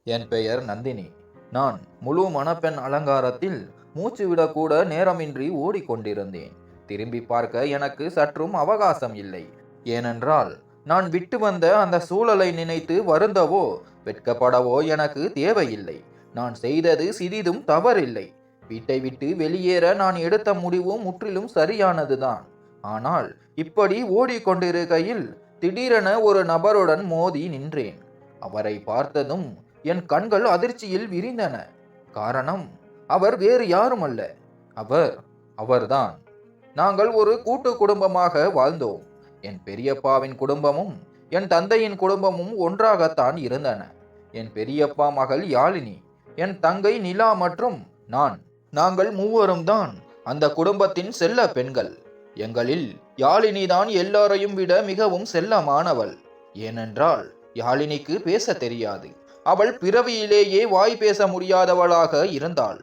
என் பெயர் நந்தினி. நான் முழு மணப்பெண் அலங்காரத்தில் மூச்சு விடக்கூட நேரமின்றி ஓடிக்கொண்டிருந்தேன். திரும்பி பார்க்க எனக்கு சற்றும் அவகாசம் இல்லை. ஏனென்றால் நான் விட்டு வந்த அந்த சூழலை நினைத்து வருந்தவோ வெட்கப்படவோ எனக்கு தேவையில்லை. நான் செய்தது சிறிதும் தவறில்லை. வீட்டை விட்டு வெளியேற நான் எடுத்த முடிவு முற்றிலும் சரியானதுதான். ஆனால் இப்படி ஓடிக்கொண்டிருக்கையில் திடீரென ஒரு நபருடன் மோதி நின்றேன். அவரை பார்த்ததும் என் கண்கள் அதிர்ச்சியில் விரிந்தன. காரணம், அவர் வேறு யாரும் அல்ல. அவர் அவர்தான். நாங்கள் ஒரு கூட்டு குடும்பமாக வாழ்ந்தோம். என் பெரியப்பாவின் குடும்பமும் என் தந்தையின் குடும்பமும் ஒன்றாகத்தான் இருந்தன. என் பெரியப்பா மகள் யாழினி, என் தங்கை நிலா மற்றும் நான். நாங்கள் மூவரும் தான் அந்த குடும்பத்தின் செல்ல பெண்கள். எங்களில் யாழினிதான் எல்லாரையும் விட மிகவும் செல்லமானவள். ஏனென்றால் யாழினிக்கு பேச தெரியாது. அவள் பிறவியிலேயே வாய் பேச முடியாதவளாக இருந்தாள்.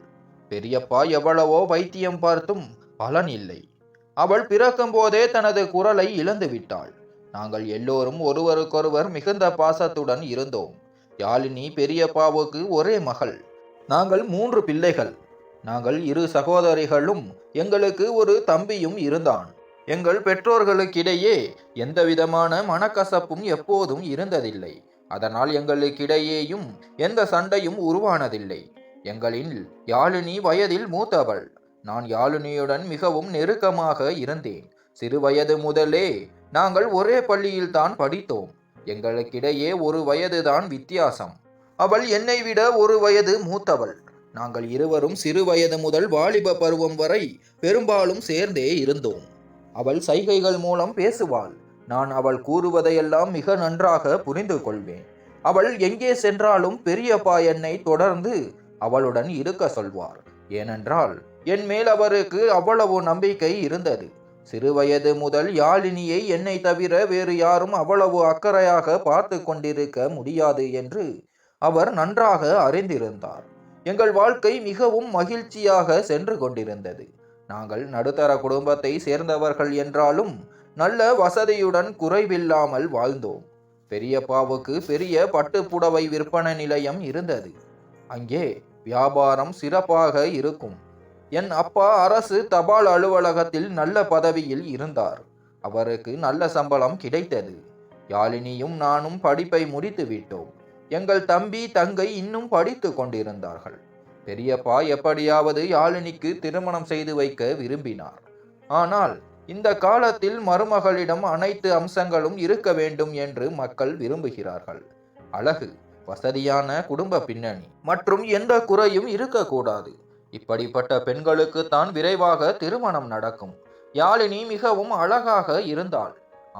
பெரியப்பா எவ்வளவோ வைத்தியம் பார்த்தும் பலன் இல்லை. அவள் பிறக்கும் போதே தனது குரலை இழந்து விட்டாள். நாங்கள் எல்லோரும் ஒருவருக்கொருவர் மிகுந்த பாசத்துடன் இருந்தோம். யாழினி பெரியப்பாவுக்கு ஒரே மகள். நாங்கள் 3 பிள்ளைகள். நாங்கள் 2 சகோதரிகளும் எங்களுக்கு ஒரு தம்பியும் இருந்தான். எங்கள் பெற்றோர்களுக்கிடையே எந்தவிதமான மனக்கசப்பும் எப்போதும் இருந்ததில்லை. அதனால் எங்களுக்கிடையேயும் எந்த சண்டையும் உருவானதில்லை. எங்களில் யாழினி வயதில் மூத்தவள். நான் யாழினியுடன் மிகவும் நெருக்கமாக இருந்தேன். சிறு வயது முதலே நாங்கள் ஒரே பள்ளியில்தான் படித்தோம். எங்களுக்கிடையே 1 வயதுதான் வித்தியாசம். அவள் என்னை விட 1 வயது மூத்தவள். நாங்கள் இருவரும் சிறு வயது முதல் வாலிப பருவம் வரை பெரும்பாலும் சேர்ந்தே இருந்தோம். அவள் சைகைகள் மூலம் பேசுவாள். நான் அவள் கூறுவதையெல்லாம் மிக நன்றாக புரிந்து கொள்வேன். அவள் எங்கே சென்றாலும் பெரியப்பா என்னை தொடர்ந்து அவளுடன் இருக்க சொல்வார். ஏனென்றால் என் மேல் அவருக்கு அவ்வளவு நம்பிக்கை இருந்தது. சிறுவயது முதல் யாழினியை என்னை தவிர வேறு யாரும் அவ்வளவு அக்கறையாக பார்த்து கொண்டிருக்க முடியாது என்று அவர் நன்றாக அறிந்திருந்தார். எங்கள் வாழ்க்கை மிகவும் மகிழ்ச்சியாக சென்று கொண்டிருந்தது. நாங்கள் நடுத்தர குடும்பத்தை சேர்ந்தவர்கள் என்றாலும் நல்ல வசதியுடன் குறைவில்லாமல் வாழ்ந்தோம். பெரியப்பாவுக்கு பெரிய பட்டுப்புடவை விற்பனை நிலையம் இருந்தது. அங்கே வியாபாரம் சிறப்பாக இருக்கும். என் அப்பா அரசு தபால் அலுவலகத்தில் நல்ல பதவியில் இருந்தார். அவருக்கு நல்ல சம்பளம் கிடைத்தது. யாழினியும் நானும் படிப்பை முடித்து விட்டோம். எங்கள் தம்பி தங்கை இன்னும் படித்து கொண்டிருந்தார்கள். பெரியப்பா எப்படியாவது யாழினிக்கு திருமணம் செய்து வைக்க விரும்பினார். ஆனால் இந்த காலத்தில் மருமகளிடம் அனைத்து அம்சங்களும் இருக்க வேண்டும் என்று மக்கள் விரும்புகிறார்கள். அழகு, வசதியான குடும்ப பின்னணி மற்றும் எந்த குறையும் இருக்கக்கூடாது. இப்படிப்பட்ட பெண்களுக்கு தான் விரைவாக திருமணம் நடக்கும். யாழினி மிகவும் அழகாக இருந்தாள்.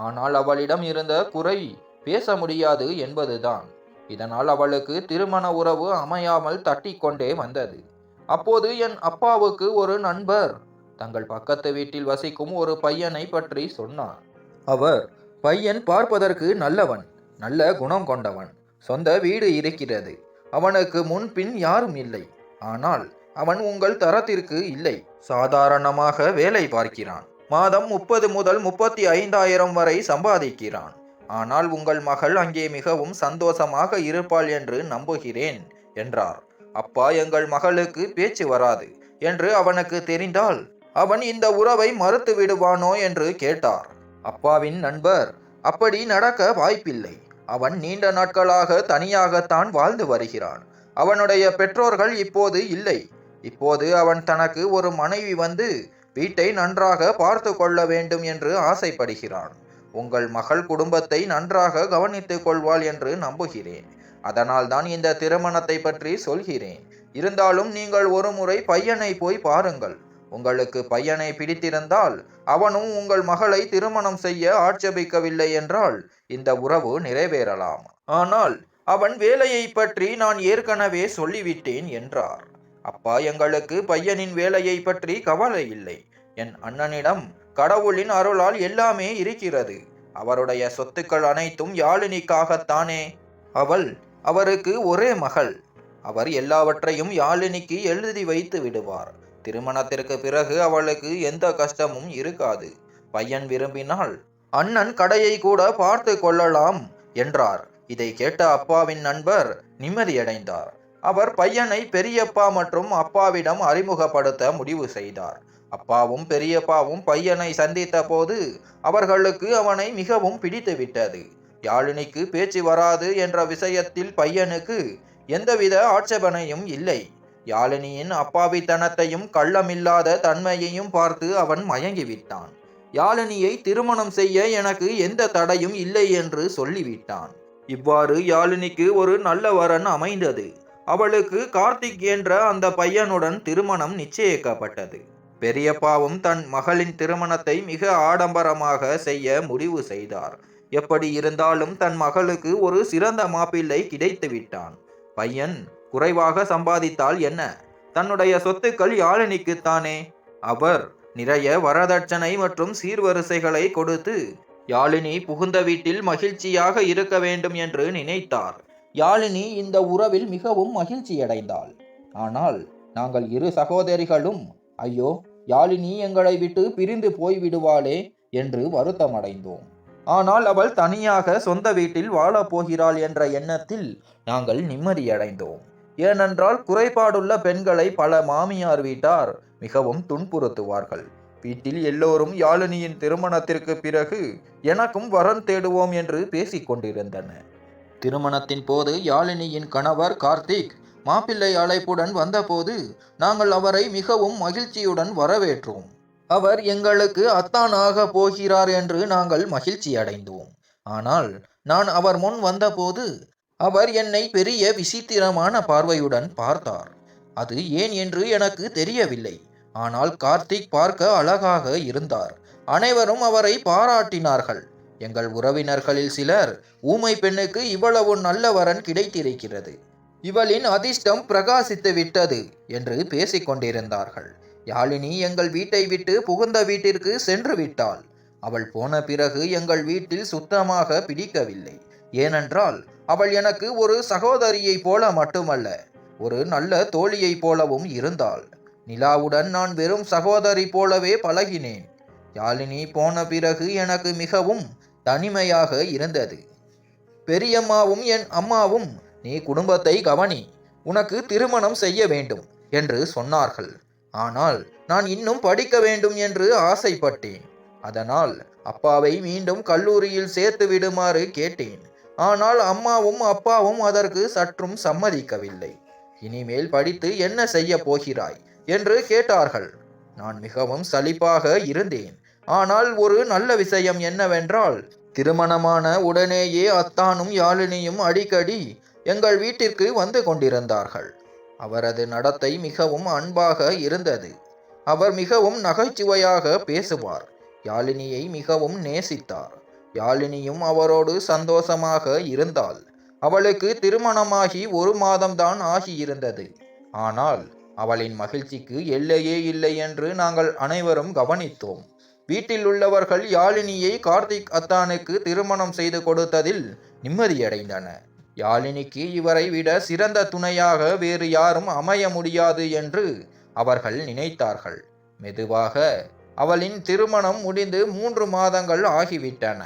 ஆனால் அவளிடம் இருந்த குறை பேச முடியாது என்பதுதான். இதனால் அவளுக்கு திருமண உறவு அமையாமல் தட்டி கொண்டே வந்தது. அப்போது என் அப்பாவுக்கு ஒரு நண்பர் தங்கள் பக்கத்து வீட்டில் வசிக்கும் ஒரு பையனை பற்றி சொன்னார். பையன் பார்ப்பதற்கு நல்லவன், நல்ல குணம் கொண்டவன், சொந்த வீடு இருக்கிறது. அவனுக்கு முன்பின் யாரும் இல்லை. ஆனால் அவன் உங்கள் தரத்திற்கு இல்லை. சாதாரணமாக வேலை பார்க்கிறான். மாதம் 30 முதல் 35,000 வரை சம்பாதிக்கிறான். ஆனால் உங்கள் மகள் அங்கே மிகவும் சந்தோஷமாக இருப்பாள் என்று நம்புகிறேன் என்றார். அப்பா, எங்கள் மகளுக்கு பேச்சு வராது என்று அவனுக்கு தெரிந்தால் அவன் இந்த உறவை மறுத்து விடுவானோ என்று கேட்டார். அப்பாவின் நண்பர், அப்படி நடக்க வாய்ப்பில்லை. அவன் நீண்ட நாட்களாக தனியாகத்தான் வாழ்ந்து வருகிறான். அவனுடைய பெற்றோர்கள் இப்போது இல்லை. இப்போது அவன் தனக்கு ஒரு மனைவி வந்து வீட்டை நன்றாக பார்த்து கொள்ள வேண்டும் என்று ஆசைப்படுகிறான். உங்கள் மகள் குடும்பத்தை நன்றாக கவனித்துக் கொள்வாள் என்று நம்புகிறேன். அதனால் தான் இந்த திருமணத்தை பற்றி சொல்கிறேன். இருந்தாலும் நீங்கள் ஒரு முறை பையனை போய் பாருங்கள். உங்களுக்கு பையனை பிடித்திருந்தால் அவனும் உங்கள் மகளை திருமணம் செய்ய ஆட்சேபிக்கவில்லை என்றால் இந்த உறவு நிறைவேறலாம். ஆனால் அவன் வேலையை பற்றி நான் ஏற்கனவே சொல்லிவிட்டேன் என்றார். அப்பா, எங்களுக்கு பையனின் வேலையை பற்றி கவலை இல்லை. என் அண்ணனிடம் கடவுளின் அருளால் எல்லாமே இருக்கிறது. அவருடைய சொத்துக்கள் அனைத்தும் யாழினிக்காகத்தானே. அவருக்கு ஒரே மகள். அவர் எல்லாவற்றையும் யாழினிக்கு எழுதி வைத்து விடுவார். திருமணத்திற்கு பிறகு அவளுக்கு எந்த கஷ்டமும் இருக்காது. பையன் விரும்பினால் அண்ணன் கடையை கூட பார்த்து கொள்ளலாம் என்றார். இதை கேட்ட அப்பாவின் நண்பர் நிம்மதியடைந்தார். அவர் பையனை பெரியப்பா மற்றும் அப்பாவிடம் அறிமுகப்படுத்த முடிவு செய்தார். அப்பாவும் பெரியப்பாவும் பையனை சந்தித்த போது அவர்களுக்கு அவனை மிகவும் பிடித்துவிட்டது. யாழினிக்கு பேச்சு வராது என்ற விஷயத்தில் பையனுக்கு எந்தவித ஆட்சேபனையும் இல்லை. யாழினியின் அப்பாவித்தனத்தையும் கள்ளமில்லாத தன்மையையும் பார்த்து அவன் மயங்கிவிட்டான். யாழினியை திருமணம் செய்ய எனக்கு எந்த தடையும் இல்லை என்று சொல்லிவிட்டான். இவ்வாறு யாழினிக்கு ஒரு நல்ல வரன் அமைந்தது. அவளுக்கு கார்த்திக் என்ற அந்த பையனுடன் திருமணம் நிச்சயிக்கப்பட்டது. பெரியப்பாவும் தன் மகளின் திருமணத்தை மிக ஆடம்பரமாக செய்ய முடிவு செய்தார். எப்படி இருந்தாலும் தன் மகளுக்கு ஒரு சிறந்த மாப்பிள்ளை கிடைத்து விட்டான். பையன் குறைவாக சம்பாதித்தால் என்ன, தன்னுடைய சொத்துக்கள் யாழினிக்குத்தானே. அவர் நிறைய வரதட்சணை மற்றும் சீர்வரிசைகளை கொடுத்து யாழினி புகுந்த வீட்டில் மகிழ்ச்சியாக இருக்க வேண்டும் என்று நினைத்தார். யாழினி இந்த உறவில் மிகவும் மகிழ்ச்சியடைந்தாள். ஆனால் நாங்கள் இரு சகோதரிகளும் ஐயோ, யாழினி எங்களை விட்டு பிரிந்து போய்விடுவாளே என்று வருத்தமடைந்தோம். ஆனால் அவள் தனியாக சொந்த வீட்டில் வாழப் போகிறாள் என்ற எண்ணத்தில் நாங்கள் நிம்மதியடைந்தோம். ஏனென்றால் குறைபாடுள்ள பெண்களை பல மாமியார் வீட்டார் மிகவும் துன்புறுத்துவார்கள். வீட்டில் எல்லோரும் யாழினியின் திருமணத்திற்கு பிறகு எனக்கும் வரன் தேடுவோம் என்று பேசிக் கொண்டிருந்தனர். திருமணத்தின் போது யாழினியின் கணவர் கார்த்திக் மாப்பிள்ளை அழைப்புடன் வந்தபோது நாங்கள் அவரை மிகவும் மகிழ்ச்சியுடன் வரவேற்றோம். அவர் எங்களுக்கு அத்தானாக போகிறார் என்று நாங்கள் மகிழ்ச்சி அடைந்தோம். ஆனால் நான் அவர் முன் வந்தபோது அவர் என்னை பெரிய விசித்திரமான பார்வையுடன் பார்த்தார். அது ஏன் என்று எனக்கு தெரியவில்லை. ஆனால் கார்த்திக் பார்க்க அழகாக இருந்தார். அனைவரும் அவரை பாராட்டினார்கள். எங்கள் உறவினர்களில் சிலர் ஊமை பெண்ணுக்கு இவ்வளவு நல்ல வரன் கிடைத்திருக்கிறது, இவளின் அதிர்ஷ்டம் பிரகாசித்து விட்டது என்று பேசிக் கொண்டிருந்தார்கள். யாழினி எங்கள் வீட்டை விட்டு புகுந்த வீட்டிற்கு சென்று விட்டாள். அவள் போன பிறகு எங்கள் வீட்டில் சுத்தமாக பிடிக்கவில்லை. ஏனென்றால் அவள் எனக்கு ஒரு சகோதரியை போல மட்டுமல்ல, ஒரு நல்ல தோழியை போலவும் இருந்தாள். நிலாவுடன் நான் வெறும் சகோதரி போலவே பழகினேன். யாழினி போன பிறகு எனக்கு மிகவும் தனிமையாக இருந்தது. பெரியம்மாவும் என் அம்மாவும் நீ குடும்பத்தை கவனி, உனக்கு திருமணம் செய்ய வேண்டும் என்று சொன்னார்கள். ஆனால் நான் இன்னும் படிக்க வேண்டும் என்று ஆசைப்பட்டேன். அதனால் அப்பாவை மீண்டும் கல்லூரியில் சேர்த்து விடுமாறு கேட்டேன். ஆனால் அம்மாவும் அப்பாவும் அதற்கு சற்றும் சம்மதிக்கவில்லை. இனிமேல் படித்து என்ன செய்ய போகிறாய் என்று கேட்டார்கள். நான் மிகவும் சலிப்பாக இருந்தேன். ஆனால் ஒரு நல்ல விஷயம் என்னவென்றால், திருமணமான உடனேயே அத்தானும் யாழினியும் அடிக்கடி எங்கள் வீட்டிற்கு வந்து கொண்டிருந்தார்கள். அவரது நடத்தை மிகவும் அன்பாக இருந்தது. அவர் மிகவும் நகைச்சுவையாக பேசுவார். யாழினியை மிகவும் நேசித்தார். யாழினியும் அவரோடு சந்தோஷமாக இருந்தாள். அவளுக்கு திருமணமாகி 1 மாதம்தான் ஆகியிருந்தது. ஆனால் அவளின் மகிழ்ச்சிக்கு எல்லையே இல்லை என்று நாங்கள் அனைவரும் கவனித்தோம். வீட்டில் உள்ளவர்கள் யாழினியை கார்த்திக் அத்தானுக்கு திருமணம் செய்து கொடுத்ததில் நிம்மதியடைந்தனர். யாழினிக்கு இவரை விட சிறந்த துணையாக வேறு யாரும் அமைய முடியாது என்று அவர்கள் நினைத்தார்கள். மெதுவாக அவளின் திருமணம் முடிந்து 3 மாதங்கள் ஆகிவிட்டன.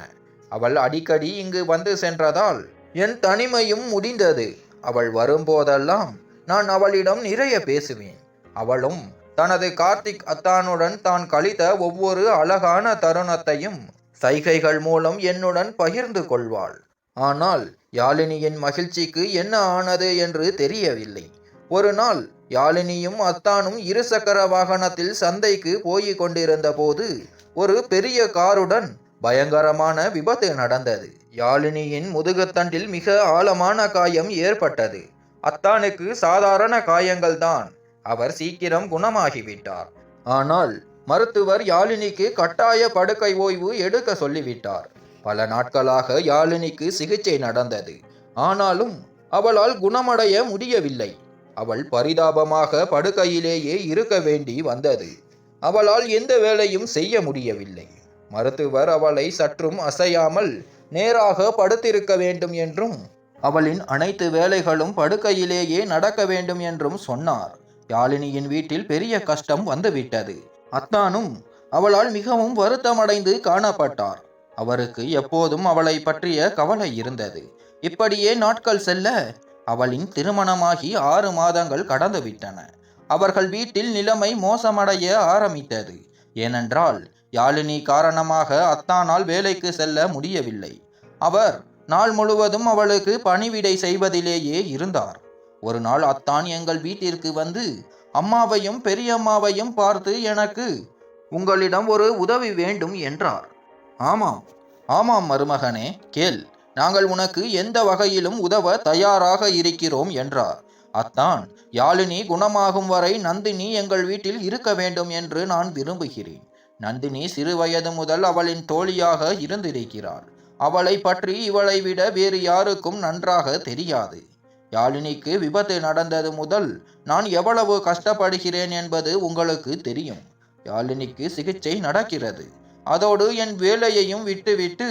அவள் அடிக்கடி இங்கு வந்து சென்றதால் என் தனிமையும் முடிந்தது. அவள் வரும்போதெல்லாம் நான் அவளிடம் நிறைய பேசுவேன். அவளும் தனது கார்த்திக் அத்தானுடன் தான் கழித்த ஒவ்வொரு அழகான தருணத்தையும் சைகைகள் மூலம் என்னுடன் பகிர்ந்து கொள்வாள். ஆனால் யாழினியின் மகிழ்ச்சிக்கு என்ன ஆனது என்று தெரியவில்லை. ஒரு நாள் யாழினியும் அத்தானும் 2 சக்கர வாகனத்தில் சந்தைக்கு போய் கொண்டிருந்த போது ஒரு பெரிய காருடன் பயங்கரமான விபத்து நடந்தது. யாழினியின் முதுகுத்தண்டில் மிக ஆழமான காயம் ஏற்பட்டது. அத்தானுக்கு சாதாரண காயங்கள் தான். அவர் சீக்கிரம் குணமாகிவிட்டார். ஆனால் மருத்துவர் யாழினிக்கு கட்டாய படுக்கை ஓய்வு எடுக்க சொல்லிவிட்டார். பல நாட்களாக யாழினிக்கு சிகிச்சை நடந்தது. ஆனாலும் அவளால் குணமடைய முடியவில்லை. அவள் பரிதாபமாக படுக்கையிலேயே இருக்க வேண்டி வந்தது. அவளால் எந்த வேலையும் செய்ய முடியவில்லை. மருத்துவர் அவளை சற்றும் அசையாமல் நேராக படுத்திருக்க வேண்டும் என்றும் அவளின் அனைத்து வேலைகளும் படுக்கையிலேயே நடக்க வேண்டும் என்றும் சொன்னார். யாழினியின் வீட்டில் பெரிய கஷ்டம் வந்துவிட்டது. அத்தானும் அவளால் மிகவும் வருத்தமடைந்து காணப்பட்டார். அவருக்கு எப்போதும் அவளை பற்றிய கவலை இருந்தது. இப்படியே நாட்கள் செல்ல அவளின் திருமணமாகி 6 மாதங்கள் கடந்துவிட்டன. அவர்கள் வீட்டில் நிலைமை மோசமடைய ஆரம்பித்தது. ஏனென்றால் யாழினி காரணமாக அத்தானால் வேலைக்கு செல்ல முடியவில்லை. அவர் நாள் முழுவதும் அவளுக்கு பணிவிடை செய்வதிலேயே இருந்தார். ஒரு நாள் அத்தான் எங்கள் வீட்டிற்கு வந்து அம்மாவையும் பெரியம்மாவையும் பார்த்து, எனக்கு உங்களிடம் ஒரு உதவி வேண்டும் என்றார். ஆமாம் ஆமாம் மருமகனே, கேள், நாங்கள் உனக்கு எந்த வகையிலும் உதவ தயாராக இருக்கிறோம் என்றார். அத்தான், யாழினி குணமாகும் வரை நந்தினி எங்கள் வீட்டில் இருக்க வேண்டும் என்று நான் விரும்புகிறேன். நந்தினி சிறு வயது முதல் அவளின் தோழியாக இருந்திருக்கிறாள். அவளை பற்றி இவளை விட வேறு யாருக்கும் நன்றாக தெரியாது. யாழினிக்கு விபத்து நடந்தது முதல் நான் எவ்வளவு கஷ்டப்படுகிறேன் என்பது உங்களுக்கு தெரியும். யாழினிக்கு சிகிச்சை நடக்கிறது. அதோடு என் வேலையையும் விட்டுவிட்டு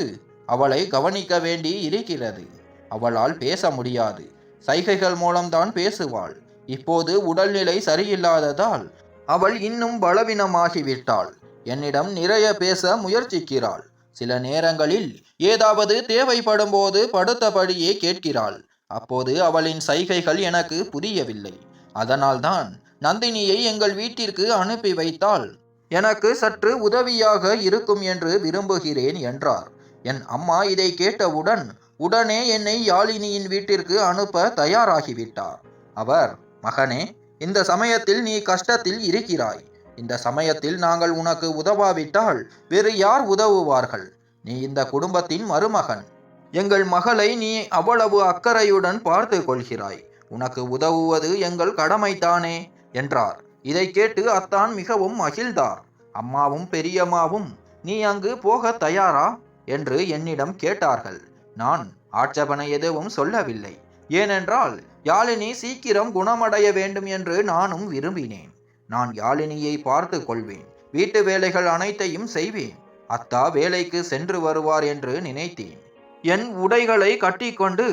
அவளை கவனிக்க வேண்டி இருக்கிறது. அவளால் பேச முடியாது. சைகைகள் மூலம்தான் பேசுவாள். இப்போது உடல்நிலை சரியில்லாததால் அவள் இன்னும் பலவீனமாகிவிட்டாள். என்னிடம் நிறைய பேச முயற்சிக்கிறாள். சில நேரங்களில் ஏதாவது தேவைப்படும் போது படுத்தபடியே கேட்கிறாள். அப்போது அவளின் சைகைகள் எனக்கு புரியவில்லை. அதனால்தான் நந்தினியை எங்கள் வீட்டிற்கு அனுப்பி வைத்தால் எனக்கு சற்று உதவியாக இருக்கும் என்று விரும்புகிறேன் என்றார். என் அம்மா இதை கேட்டவுடன் உடனே என்னை யாழினியின் வீட்டிற்கு அனுப்ப தயாராகிவிட்டார். அவர், மகனே, இந்த சமயத்தில் நீ கஷ்டத்தில் இருக்கிறாய். இந்த சமயத்தில் நாங்கள் உனக்கு உதவாவிட்டால் வேறு யார் உதவுவார்கள்? நீ இந்த குடும்பத்தின் மருமகன். எங்கள் மகளை நீ அவ்வளவு அக்கறையுடன் பார்த்து கொள்கிறாய். உனக்கு உதவுவது எங்கள் கடமைதானே என்றார். இதை கேட்டு அத்தான் மிகவும் மகிழ்ந்தார். அம்மாவும் பெரியம்மாவும், நீ அங்கு போக தயாரா என்று என்னிடம் கேட்டார்கள். நான் ஆட்சேபனை எதுவும் சொல்லவில்லை. ஏனென்றால் யாழினி சீக்கிரம் குணமடைய வேண்டும் என்று நானும் விரும்பினேன். நான் யாழினியை பார்த்து கொள்வேன். வீட்டு வேலைகள் அனைத்தையும் செய்வேன். அத்தா வேலைக்கு சென்று வருவார் என்று நினைத்தேன். என் உடைகளை கட்டிக்கொண்டு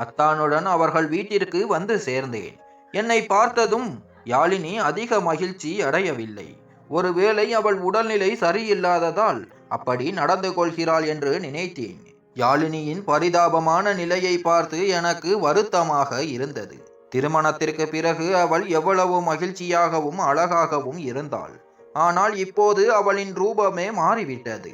அத்தானுடன் அவர்கள் வீட்டிற்கு வந்து சேர்ந்தேன். என்னை பார்த்ததும் யாழினி அதிக மகிழ்ச்சி அடையவில்லை. ஒருவேளை அவள் உடல்நிலை சரியில்லாததால் அப்படி நடந்து கொள்கிறாள் என்று நினைத்தேன். யாழினியின் பரிதாபமான நிலையை பார்த்து எனக்கு வருத்தமாக இருந்தது. திருமணத்திற்கு பிறகு அவள் எவ்வளவு மகிழ்ச்சியாகவும் அழகாகவும் இருந்தாள். ஆனால் இப்போது அவளின் ரூபமே மாறிவிட்டது.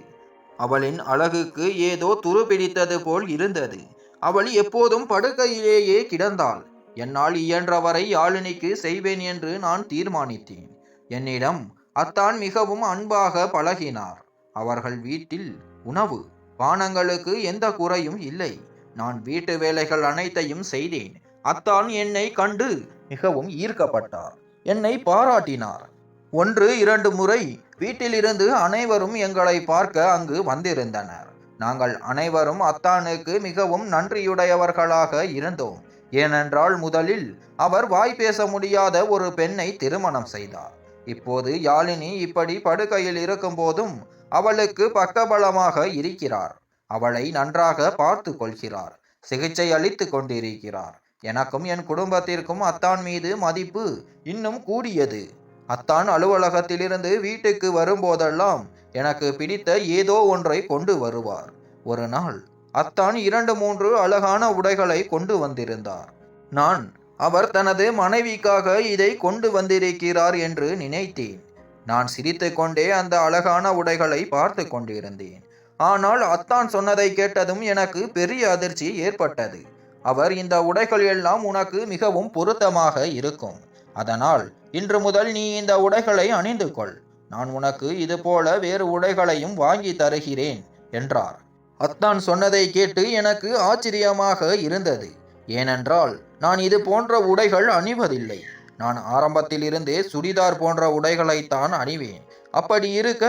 அவளின் அழகுக்கு ஏதோ துருப்பிடித்தது போல் இருந்தது. அவள் எப்போதும் படுக்கையிலேயே கிடந்தாள். என்னால் இயன்றவரை யாழினிக்கு செய்வேன் என்று நான் தீர்மானித்தேன். என்னிடம் அத்தான் மிகவும் அன்பாக பழகினார். அவர்கள் வீட்டில் உணவு பானங்களுக்கு எந்த குறையும் இல்லை. நான் வீட்டு வேலைகள் அனைத்தையும் செய்தேன். அத்தான் என்னை கண்டு மிகவும் ஈர்க்கப்பட்டார். என்னை பாராட்டினார். 1-2 முறை வீட்டிலிருந்து அனைவரும் எங்களை பார்க்க அங்கு வந்திருந்தனர். நாங்கள் அனைவரும் அத்தானுக்கு மிகவும் நன்றியுடையவர்களாக இருந்தோம். ஏனென்றால் முதலில் அவர் வாய் பேச முடியாத ஒரு பெண்ணை திருமணம் செய்தார். இப்போது யாழினி இப்படி படுக்கையில் இருக்கும் போதும் அவளுக்கு பக்கபலமாக இருக்கிறார். அவளை நன்றாக பார்த்து கொள்கிறார். சிகிச்சை அளித்து கொண்டிருக்கிறார். எனக்கும் என் குடும்பத்திற்கும் அத்தான் மீது மதிப்பு இன்னும் கூடியது. அத்தான் அலுவலகத்திலிருந்து வீட்டுக்கு வரும்போதெல்லாம் எனக்கு பிடித்த ஏதோ ஒன்றை கொண்டு வருவார். ஒரு நாள் அத்தான் 2-3 அழகான உடைகளை கொண்டு வந்திருந்தார். நான் அவர் தனது மனைவிக்காக இதை கொண்டு வந்திருக்கிறார் என்று நினைத்தேன். நான் சிரித்து கொண்டே அந்த அழகான உடைகளை பார்த்து கொண்டிருந்தேன். ஆனால் அத்தான் சொன்னதை கேட்டதும் எனக்கு பெரிய அதிர்ச்சி ஏற்பட்டது. அவர், இந்த உடைகள் எல்லாம் உனக்கு மிகவும் பொருத்தமாக இருக்கும். அதனால் இன்று முதல் நீ இந்த உடைகளை அணிந்து கொள். நான் உனக்கு இது போல வேறு உடைகளையும் வாங்கி தருகிறேன் என்றார். அத்தான் சொன்னதை கேட்டு எனக்கு ஆச்சரியமாக இருந்தது. ஏனென்றால் நான் இது போன்ற உடைகள் அணிவதில்லை. நான் ஆரம்பத்தில் இருந்தே சுடிதார் போன்ற உடைகளைத்தான் அணிவேன். அப்படி இருக்க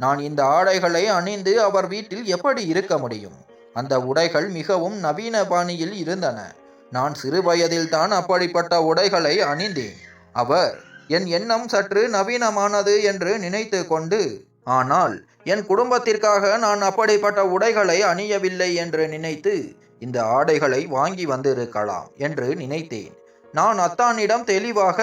நான் இந்த ஆடைகளை அணிந்து அவர் வீட்டில் எப்படி இருக்க முடியும்? அந்த உடைகள் மிகவும் நவீன பாணியில் இருந்தன. நான் சிறு வயதில்தான் அப்படிப்பட்ட உடைகளை அணிந்தேன். அவர் என் எண்ணம் சற்று நவீனமானது என்று நினைத்து கொண்டு, ஆனால் என் குடும்பத்திற்காக நான் அப்படிப்பட்ட உடைகளை அணியவில்லை என்று நினைத்து இந்த ஆடைகளை வாங்கி வந்திருக்கலாம் என்று நினைத்தேன். நான் அத்தானிடம் தெளிவாக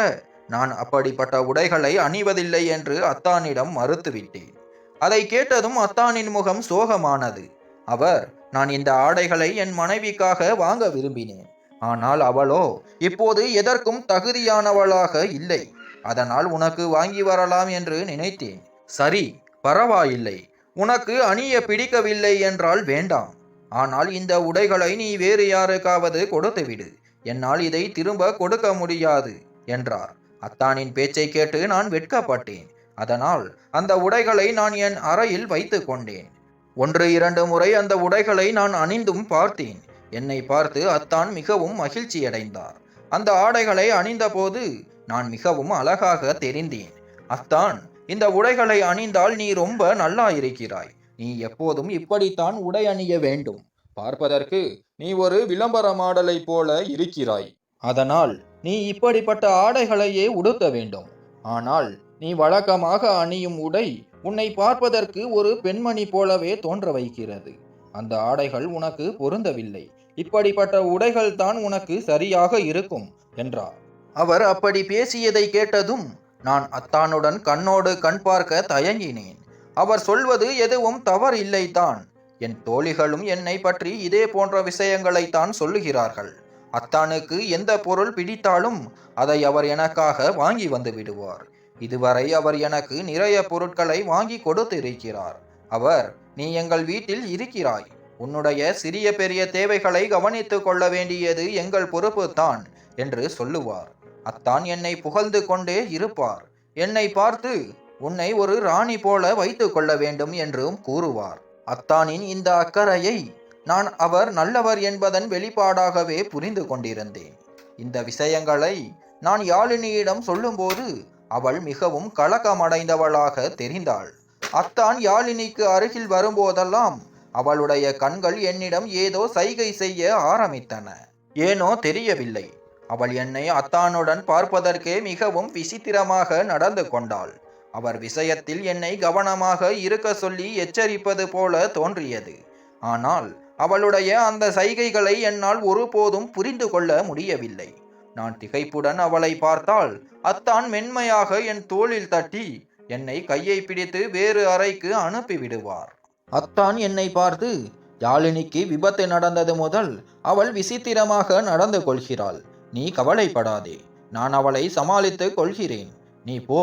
நான் அப்படிப்பட்ட உடைகளை அணிவதில்லை என்று அத்தானிடம் மறுத்துவிட்டேன். அதை கேட்டதும் அத்தானின் முகம் சோகமானது. அவர் நான் இந்த ஆடைகளை என் மனைவிக்காக வாங்க விரும்பினேன். ஆனால் அவளோ இப்போது எதற்கும் தகுதியானவளாக இல்லை. அதனால் உனக்கு வாங்கி வரலாம் என்று நினைத்தேன். சரி, பரவாயில்லை. உனக்கு அணிய பிடிக்கவில்லை என்றால் வேண்டாம். ஆனால் இந்த உடைகளை நீ வேறு யாருக்காவது கொடுத்துவிடு. என்னால் இதை திரும்ப கொடுக்க முடியாது என்றார். அத்தானின் பேச்சை கேட்டு நான் வெட்கப்பட்டேன். அதனால் அந்த உடைகளை நான் என் அறையில் வைத்து கொண்டேன். 1-2 முறை அந்த உடைகளை நான் அணிந்தும் பார்த்தேன். என்னை பார்த்து அத்தான் மிகவும் மகிழ்ச்சியடைந்தார். அந்த ஆடைகளை அணிந்தபோது நான் மிகவும் அழகாக தெரிந்தேன். அத்தான், இந்த உடைகளை அணிந்தால் நீ ரொம்ப நல்லா இருக்கிறாய். நீ எப்போதும் இப்படித்தான் உடை அணிய வேண்டும். பார்ப்பதற்கு நீ ஒரு விளம்பர மாடலை போல இருக்கிறாய். அதனால் நீ இப்படிப்பட்ட ஆடைகளையே உடுத்த வேண்டும். ஆனால் நீ வழக்கமாக அணியும் உடை உன்னை பார்ப்பதற்கு ஒரு பெண்மணி போலவே தோன்ற வைக்கிறது. அந்த ஆடைகள் உனக்கு பொருந்தவில்லை. இப்படிப்பட்ட உடைகள் தான் உனக்கு சரியாக இருக்கும் என்றார். அவர் அப்படி பேசியதை கேட்டதும் நான் அத்தானுடன் கண்ணோடு கண் பார்க்க தயங்கினேன். அவர் சொல்வது எதுவும் தவறில்லைதான். என் தோழிகளும் என்னை பற்றி இதே போன்ற விஷயங்களைத்தான் சொல்லுகிறார்கள். அத்தானுக்கு எந்த பொருள் பிடித்தாலும் அதை அவர் எனக்காக வாங்கி வந்து விடுவார். இதுவரை அவர் எனக்கு நிறைய பொருட்களை வாங்கி கொடுத்திருக்கிறார். அவர், நீ எங்கள் வீட்டில் இருக்கிறாய். உன்னுடைய சிறிய பெரிய தேவைகளை கவனித்துக் கொள்ள வேண்டியது எங்கள் பொறுப்பு தான் என்று சொல்லுவார். அத்தான் என்னை புகழ்ந்து கொண்டே இருப்பார். என்னை பார்த்து உன்னை ஒரு ராணி போல வைத்துக் கொள்ள வேண்டும் என்றும் கூறுவார். அத்தானின் இந்த அக்கறையை நான் அவர் நல்லவர் என்பதன் வெளிப்பாடாகவே புரிந்து கொண்டிருந்தேன். இந்த விஷயங்களை நான் யாழினியிடம் சொல்லும்போது அவள் மிகவும் கலக்கமடைந்தவளாக தெரிந்தாள். அத்தான் யாழினிக்கு அருகில் வரும்போதெல்லாம் அவளுடைய கண்கள் என்னிடம் ஏதோ சைகை செய்ய ஆரம்பித்தன. ஏனோ தெரியவில்லை, அவள் என்னை அத்தானுடன் பார்ப்பதற்கே மிகவும் விசித்திரமாக நடந்து கொண்டாள். அவர் விஷயத்தில் என்னை கவனமாக இருக்க சொல்லி எச்சரிப்பது போல தோன்றியது. ஆனால் அவளுடைய அந்த சைகைகளை என்னால் ஒருபோதும் புரிந்து கொள்ள முடியவில்லை. நான் திகைப்புடன் அவளை பார்த்தால் அத்தான் மென்மையாக என் தோளில் தட்டி என்னை கையை பிடித்து வேறு அறைக்கு அனுப்பிவிடுவார். அத்தான் என்னை பார்த்து, யாழினிக்கு விபத்து நடந்தது முதல் அவள் விசித்திரமாக நடந்து கொள்கிறாள். நீ கவலைப்படாதே, நான் அவளை சமாளித்துக் கொள்கிறேன், நீ போ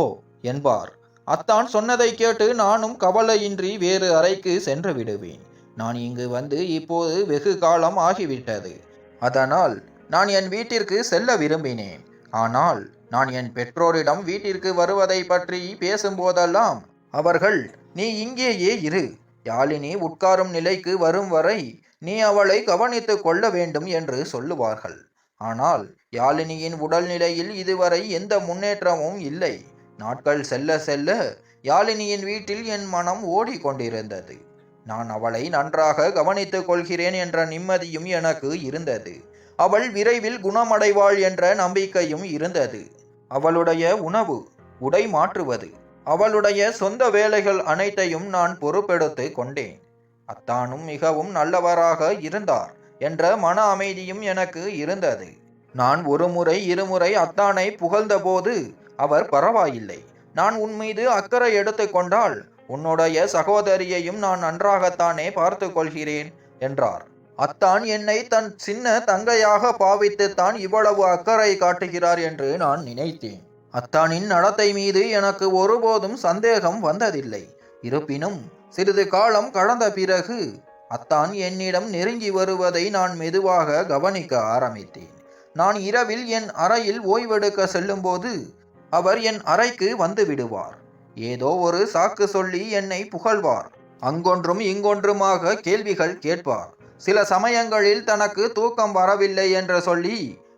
என்பார். அத்தான் சொன்னதை கேட்டு நானும் கவலையின்றி வேறு அறைக்கு சென்று விடுவேன். நான் இங்கு வந்து இப்போது வெகு காலம் ஆகிவிட்டது. அதனால் நான் என் வீட்டிற்கு செல்ல விரும்பினேன். ஆனால் நான் என் பெற்றோரிடம் வீட்டிற்கு வருவதை பற்றி பேசும்போதெல்லாம் அவர்கள், நீ இங்கேயே இரு, யாழினி உட்காரும் நிலைக்கு வரும் வரை நீ அவளை கவனித்துக் கொள்ள வேண்டும் என்று சொல்லுவார்கள். ஆனால் யாழினியின் உடல்நிலையில் இதுவரை எந்த முன்னேற்றமும் இல்லை. நாட்கள் செல்ல செல்ல யாழினியின் வீட்டில் என் மனம் ஓடிக்கொண்டிருந்தது. நான் அவளை நன்றாக கவனித்துக் கொள்கிறேன் என்ற நிம்மதியும் எனக்கு இருந்தது. அவள் விரைவில் குணமடைவாள் என்ற நம்பிக்கையும் இருந்தது. அவளுடைய உணவு, உடை மாற்றுவது, அவளுடைய சொந்த வேலைகள் அனைத்தையும் நான் பொறுப்பெடுத்து கொண்டேன். அத்தானும் மிகவும் நல்லவராக இருந்தார் என்ற மன அமைதியும் எனக்கு இருந்தது. நான் 1 முறை 2 முறை அத்தானை புகழ்ந்தபோது அவர், பரவாயில்லை, நான் உன் மீது அக்கறை எடுத்து கொண்டால் உன்னுடைய சகோதரியையும் நான் நன்றாகத்தானே பார்த்து கொள்கிறேன் என்றார். அத்தான் என்னை தன் சின்ன தங்கையாக பாவித்து தான் இவ்வளவு அக்கறை காட்டுகிறார் என்று நான் நினைத்தேன். அத்தானின் நடத்தை மீது எனக்கு ஒருபோதும் சந்தேகம் வந்ததில்லை. இருப்பினும் சிறிது காலம் கடந்த பிறகு அத்தான் என்னிடம் நெருங்கி வருவதை நான் மெதுவாக கவனிக்க ஆரம்பித்தேன். நான் இரவில் என் அறையில் ஓய்வெடுக்க செல்லும்போது அவர் என் அறைக்கு வந்து விடுவார். ஏதோ ஒரு சாக்கு சொல்லி என்னை புகழ்வார். அங்கொன்றும் இங்கொன்றுமாக கேள்விகள் கேட்பார். சில சமயங்களில் தனக்கு தூக்கம் வரவில்லை என்று சொல்லி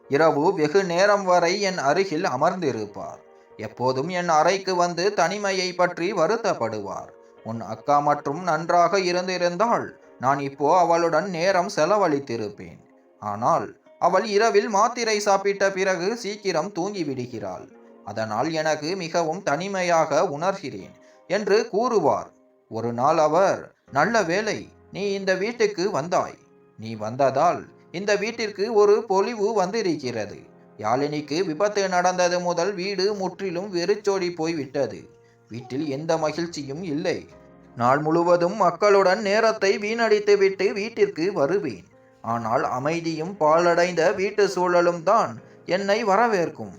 இரவு வெகு நேரம் வரை என் அருகில் அமர்ந்திருப்பார். எப்போதும் என் அறைக்கு வந்து தனிமையை பற்றி வருத்தப்படுவார். உன் அக்கா மற்றும் நன்றாக இருந்திருந்தால் நான் இப்போ அவளுடன் நேரம் செலவழித்திருப்பேன். ஆனால் அவள் இரவில் மாத்திரை சாப்பிட்ட பிறகு சீக்கிரம் தூங்கிவிடுகிறாள். அதனால் எனக்கு மிகவும் தனிமையாக உணர்கிறேன் என்று கூறுவார். ஒரு நாள் அவர், நல்ல வேளை நீ இந்த வீட்டுக்கு வந்தாய். நீ வந்ததால் இந்த வீட்டிற்கு ஒரு பொலிவு வந்திருக்கிறது. யாழினிக்கு விபத்து நடந்தது முதல் வீடு முற்றிலும் வெறிச்சோடி போய்விட்டது. வீட்டில் எந்த மகிழ்ச்சியும் இல்லை. நாள் முழுவதும் மக்களுடன் நேரத்தை வீணடித்துவிட்டு வீட்டிற்கு வருவேன். ஆனால் அமைதியும் பாழடைந்த வீட்டு சூழலும் தான் என்னை வரவேற்கும்.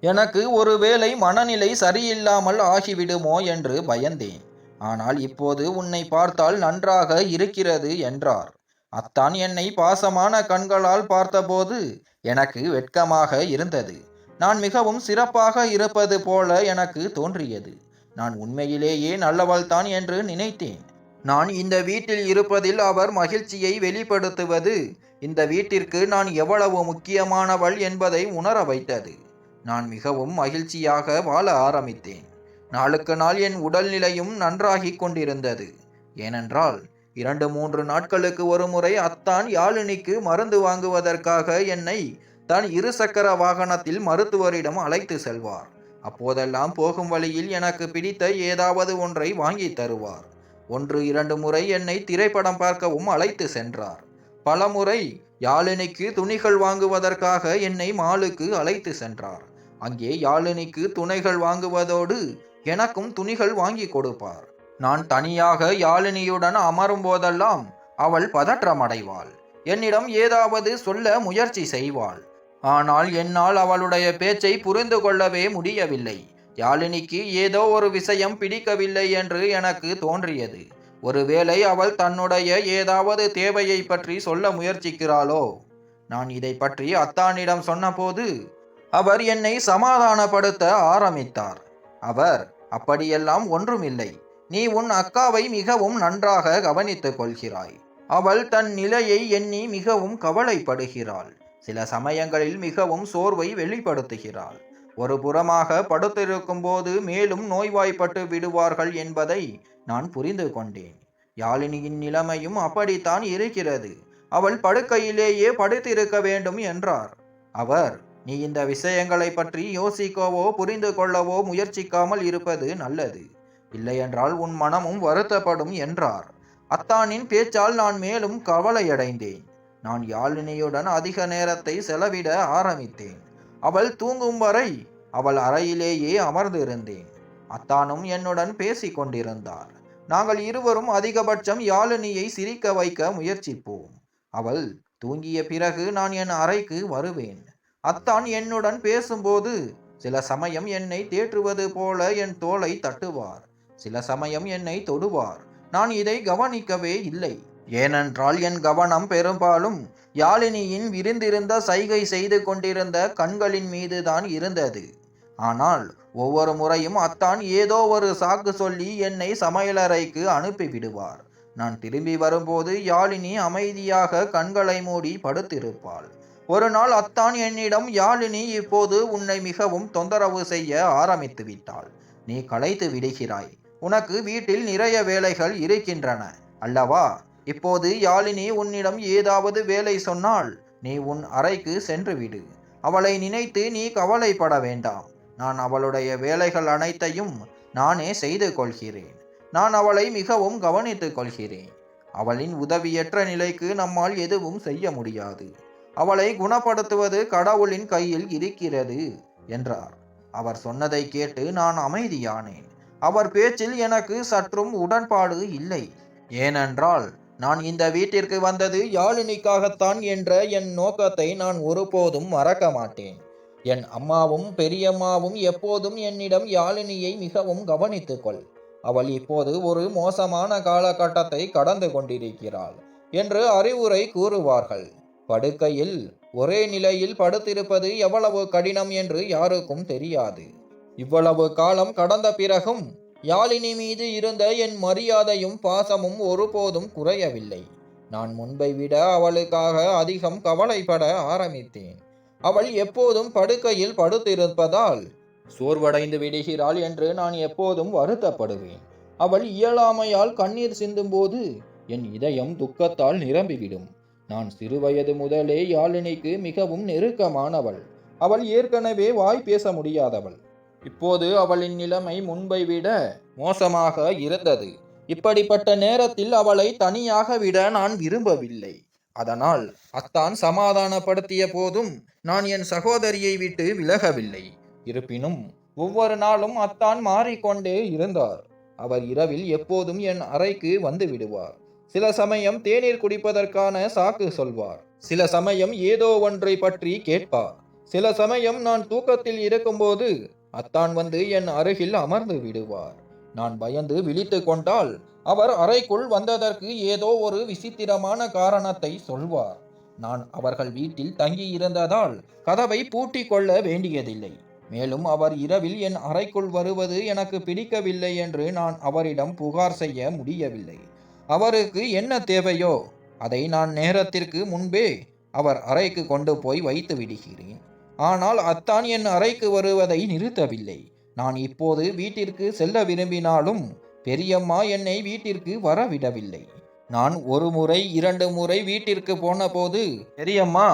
எனக்கு ஒருவேளை மனநிலை சரியில்லாமல் ஆகிவிடுமோ என்று பயந்தேன். ஆனால் இப்போது உன்னை பார்த்தால் நன்றாக இருக்கிறது என்றார். அத்தான் என்னை பாசமான கண்களால் பார்த்தபோது எனக்கு வெட்கமாக இருந்தது. நான் மிகவும் சிறப்பாக இருப்பது போல எனக்கு தோன்றியது. நான் உண்மையிலேயே நல்லவள்தான் என்று நினைத்தேன். நான் இந்த வீட்டில் இருப்பதில் அவர் மகிழ்ச்சியை வெளிப்படுத்துவது இந்த வீட்டிற்கு நான் எவ்வளவு முக்கியமானவள் என்பதை உணர வைத்தது. நான் மிகவும் மகிழ்ச்சியாக வாழ ஆரம்பித்தேன். நாளுக்கு நாள் என் உடல்நிலையும் நன்றாகிக் கொண்டிருந்தது. ஏனென்றால் 2-3 நாட்களுக்கு ஒருமுறை அத்தான் யாழினிக்கு மருந்து வாங்குவதற்காக என்னை தன் 2 சக்கர வாகனத்தில் மருத்துவரிடம் அழைத்து செல்வார். அப்போதெல்லாம் போகும் வழியில் எனக்கு பிடித்த ஏதாவது ஒன்றை வாங்கி தருவார். 1-2 முறை என்னை திரைப்படம் பார்க்கவும் அழைத்து சென்றார். பல முறை யாழினிக்கு துணிகள் வாங்குவதற்காக என்னை மாலுக்கு அழைத்து சென்றார். அங்கே யாழினிக்கு துணிகள் வாங்குவதோடு எனக்கும் துணிகள் வாங்கி கொடுப்பார். நான் தனியாக யாழினியுடன் அமரும் போதெல்லாம் அவள் பதற்றமடைவாள். என்னிடம் ஏதாவது சொல்ல முயற்சி செய்வாள். ஆனால் என்னால் அவளுடைய பேச்சை புரிந்து கொள்ளவே முடியவில்லை. யாழினிக்கு ஏதோ ஒரு விஷயம் பிடிக்கவில்லை என்று எனக்கு தோன்றியது. ஒருவேளை அவள் தன்னுடைய ஏதாவது தேவையை பற்றி சொல்ல முயற்சிக்கிறாளோ? நான் இதை பற்றி அத்தானிடம் சொன்னபோது அவர் என்னை சமாதானப்படுத்த ஆரம்பித்தார். அவர், அப்படியெல்லாம் ஒன்றுமில்லை. நீ உன் அக்காவை மிகவும் நன்றாக கவனித்துக் கொள்கிறாய். அவள் தன் நிலையை எண்ணி மிகவும் கவலைப்படுகிறாள். சில சமயங்களில் மிகவும் சோர்வை வெளிப்படுத்துகிறாள். ஒரு புறமாக படுத்திருக்கும் போது மேலும் நோய்வாய்ப்பட்டு விடுவார்கள் என்பதை நான் புரிந்து கொண்டேன். யாழினியின் நிலைமையும் அப்படித்தான் இருக்கிறது. அவள் படுக்கையிலேயே படுத்திருக்க வேண்டும் என்றார். அவர், நீ இந்த விஷயங்களை பற்றி யோசிக்கவோ புரிந்து கொள்ளவோ முயற்சிக்காமல் இருப்பது நல்லது. இல்லையென்றால் உன் மனமும் வருத்தப்படும் என்றார். அத்தானின் பேச்சால் நான் மேலும் கவலையடைந்தேன். நான் யாழினியுடன் அதிக நேரத்தை செலவிட ஆரம்பித்தேன். அவள் தூங்கும் வரை அவள் அறையிலேயே அமர்ந்திருந்தேன். அத்தானும் என்னுடன் பேசிக் கொண்டிருந்தார். நாங்கள் இருவரும் அதிகபட்சம் யாழினியை சிரிக்க வைக்க முயற்சிப்போம். அவள் தூங்கிய பிறகு நான் என் அறைக்கு வருவேன். அத்தான் என்னுடன் பேசும்போது சில சமயம் என்னை தேற்றுவது போல என் தோளை தட்டுவார். சில சமயம் என்னை தொடுவார். நான் இதை கவனிக்கவே இல்லை. ஏனென்றால் என் கவனம் பெரும்பாலும் யாழினியின் விரிந்திருந்த சைகை செய்து கொண்டிருந்த கண்களின் மீதுதான் இருந்தது. ஆனால் ஒவ்வொரு முறையும் அத்தான் ஏதோ ஒரு சாக்கு சொல்லி என்னை சமையலறைக்கு அனுப்பிவிடுவார். நான் திரும்பி வரும்போது யாழினி அமைதியாக கண்களை மூடி படுத்திருப்பாள். ஒரு நாள் அத்தான் என்னிடம், யாழினி இப்போது உன்னை மிகவும் தொந்தரவு செய்ய ஆரம்பித்து விட்டாள். நீ களைத்து விடுகிறாய். உனக்கு வீட்டில் நிறைய வேலைகள் இருக்கின்றன அல்லவா? இப்போது யாழினி உன்னிடம் ஏதாவது வேலை சொன்னால் நீ உன் அறைக்கு சென்று விடு. அவளை நினைத்து நீ கவலைப்பட வேண்டாம். நான் அவளுடைய வேலைகள் அனைத்தையும் நானே செய்து கொள்கிறேன். நான் அவளை மிகவும் கவனித்துக் கொள்கிறேன். அவளின் உதவியற்ற நிலைக்கு நம்மால் எதுவும் செய்ய முடியாது. அவளை குணப்படுத்துவது கடவுளின் கையில் இருக்கிறது என்றார். அவர் சொன்னதை கேட்டு நான் அமைதியானேன். அவர் பேச்சில் எனக்கு சற்றும் உடன்பாடு இல்லை. ஏனென்றால் நான் இந்த வீட்டிற்கு வந்தது யாழினிக்காகத்தான் என்ற என் நோக்கத்தை நான் ஒருபோதும் மறக்க மாட்டேன். என் அம்மாவும் பெரியம்மாவும் எப்போதும் என்னிடம் யாழினியை மிகவும் கவனித்துக்கொள், அவள் இப்போது ஒரு மோசமான காலகட்டத்தை கடந்து கொண்டிருக்கிறாள் என்று அறிவுரை கூறுவார்கள். படுக்கையில் ஒரே நிலையில் படுத்திருப்பது எவ்வளவு கடினம் என்று யாருக்கும் தெரியாது. இவ்வளவு காலம் கடந்த பிறகும் யாழினி மீது இருந்த என் மரியாதையும் பாசமும் ஒருபோதும் குறையவில்லை. நான் முன்பை விட அவளுக்காக அதிகம் கவலைப்பட ஆரம்பித்தேன். அவள் எப்போதும் படுக்கையில் படுத்திருப்பதால் சோர்வடைந்து விடுகிறாள் என்று நான் எப்போதும் வருத்தப்படுவேன். அவள் இயலாமையால் கண்ணீர் சிந்தும்போது என் இதயம் துக்கத்தால் நிரம்பிவிடும். நான் சிறுவயது முதலே யாழினிக்கு மிகவும் நெருக்கமானவள். அவள் ஏற்கனவே வாய் பேச முடியாதவள். இப்போது அவளின் நிலைமை முன்பை விட மோசமாக இருந்தது. இப்படிப்பட்ட நேரத்தில் அவளை தனியாக விட நான் விரும்பவில்லை. அதனால் அத்தான் சமாதானப்படுத்திய போதும் நான் என் சகோதரியை விட்டு விலகவில்லை. இருப்பினும் ஒவ்வொரு நாளும் அத்தான் மாறிக்கொண்டே இருந்தார். அவர் இரவில் எப்போதும் என் அறைக்கு வந்து விடுவார். சில சமயம் தேநீர் குடிப்பதற்கான சாக்கு சொல்வார். சில சமயம் ஏதோ ஒன்றை பற்றி கேட்பார். சில சமயம் நான் தூக்கத்தில் இருக்கும்போது அத்தான் வந்து என் அருகில் அமர்ந்து விடுவார். நான் பயந்து விழித்து கொண்டால் அவர் அறைக்குள் வந்ததற்கு ஏதோ ஒரு விசித்திரமான காரணத்தை சொல்வார். நான் அவர்கள் வீட்டில் தங்கியிருந்ததால் கதவை பூட்டிக் கொள்ள வேண்டியதில்லை. மேலும் அவர் இரவில் என் அறைக்குள் வருவது எனக்கு பிடிக்கவில்லை என்று நான் அவரிடம் புகார் செய்ய முடியவில்லை. அவருக்கு என்ன தேவையோ அதை நான் நேரத்திற்கு முன்பே அவர் அறைக்கு கொண்டு போய் வைத்து விடுகிறேன். ஆனால் அத்தான் என் அறைக்கு வருவதை நிறுத்தவில்லை. நான் இப்போது வீட்டிற்கு செல்ல விரும்பினாலும் பெரியம்மா என்னை வீட்டிற்கு வரவிடவில்லை. நான் ஒரு முறை 2 முறை வீட்டிற்கு போன போது பெரியம்மா,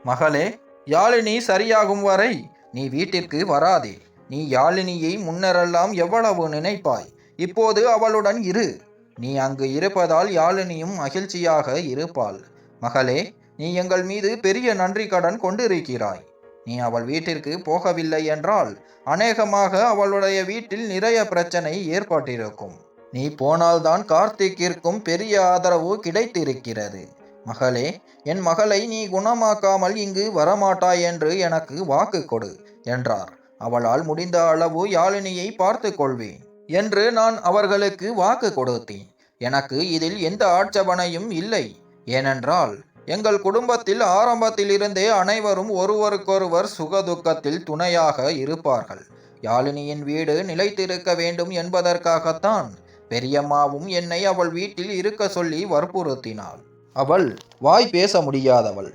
மகளே, யாழினி சரியாகும் வரை நீ வீட்டிற்கு வராதே. நீ யாழினியை முன்னரெல்லாம் எவ்வளவு நினைப்பாய். இப்போது அவளுடன் இரு. நீ அங்கு இருப்பதால் யாழினியும் மகிழ்ச்சியாக இருப்பாள். மகளே, நீ எங்கள் மீது பெரிய நன்றி கடன் கொண்டிருக்கிறாய். நீ அவள் வீட்டிற்கு போகவில்லை என்றால் அநேகமாக அவளுடைய வீட்டில் நிறைய பிரச்சனை ஏற்பட்டிருக்கும். நீ போனால்தான் கார்த்திக்கிற்கும் பெரிய ஆதரவு கிடைத்திருக்கிறது. மகளே, என் மகளை நீ குணமாக்காமல் இங்கு வரமாட்டாய் என்று எனக்கு வாக்கு கொடு என்றார். அவளால் முடிந்த அளவு யாழினியை பார்த்து கொள்வேன் என்று நான் அவர்களுக்கு வாக்கு கொடுத்தேன். எனக்கு இதில் எந்த ஆட்சேபனையும் இல்லை. ஏனென்றால் எங்கள் குடும்பத்தில் ஆரம்பத்திலிருந்தே அனைவரும் ஒருவருக்கொருவர் சுகதுக்கத்தில் துணையாக இருப்பார்கள். யாழினியின் வீடு நிலைத்திருக்க வேண்டும் என்பதற்காகத்தான் பெரியம்மாவும் என்னை அவள் வீட்டில் இருக்க சொல்லி வற்புறுத்தினாள். அவள் வாய் பேச முடியாதவள்.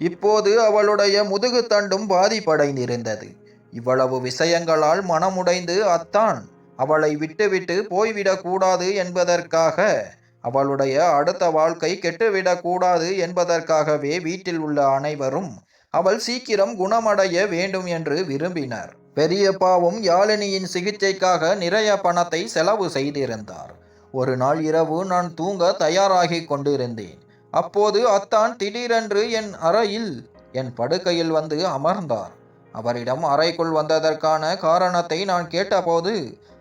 இப்போது அவளுடைய முதுகு தண்டும் பாதிப்படைந்திருந்தது. இவ்வளவு விஷயங்களால் மனமுடைந்து அத்தான் அவளை விட்டுவிட்டு போய்விடக்கூடாது என்பதற்காக, அவளுடைய அடுத்த வாழ்க்கை கெட்டுவிடக்கூடாது என்பதற்காகவே வீட்டில் உள்ள அனைவரும் அவள் சீக்கிரம் குணமடைய வேண்டும் என்று விரும்பினர். பெரியப்பாவும் யாழினியின் சிகிச்சைக்காக நிறைய பணத்தை செலவு செய்திருந்தார். ஒரு நாள் இரவு நான் தூங்க தயாராகி கொண்டிருந்தேன். அப்போது அத்தான் திடீரென்று என் அறையில் என் படுக்கையில் வந்து அமர்ந்தார். அவரிடம் அறைக்குள் வந்ததற்கான காரணத்தை நான் கேட்டபோது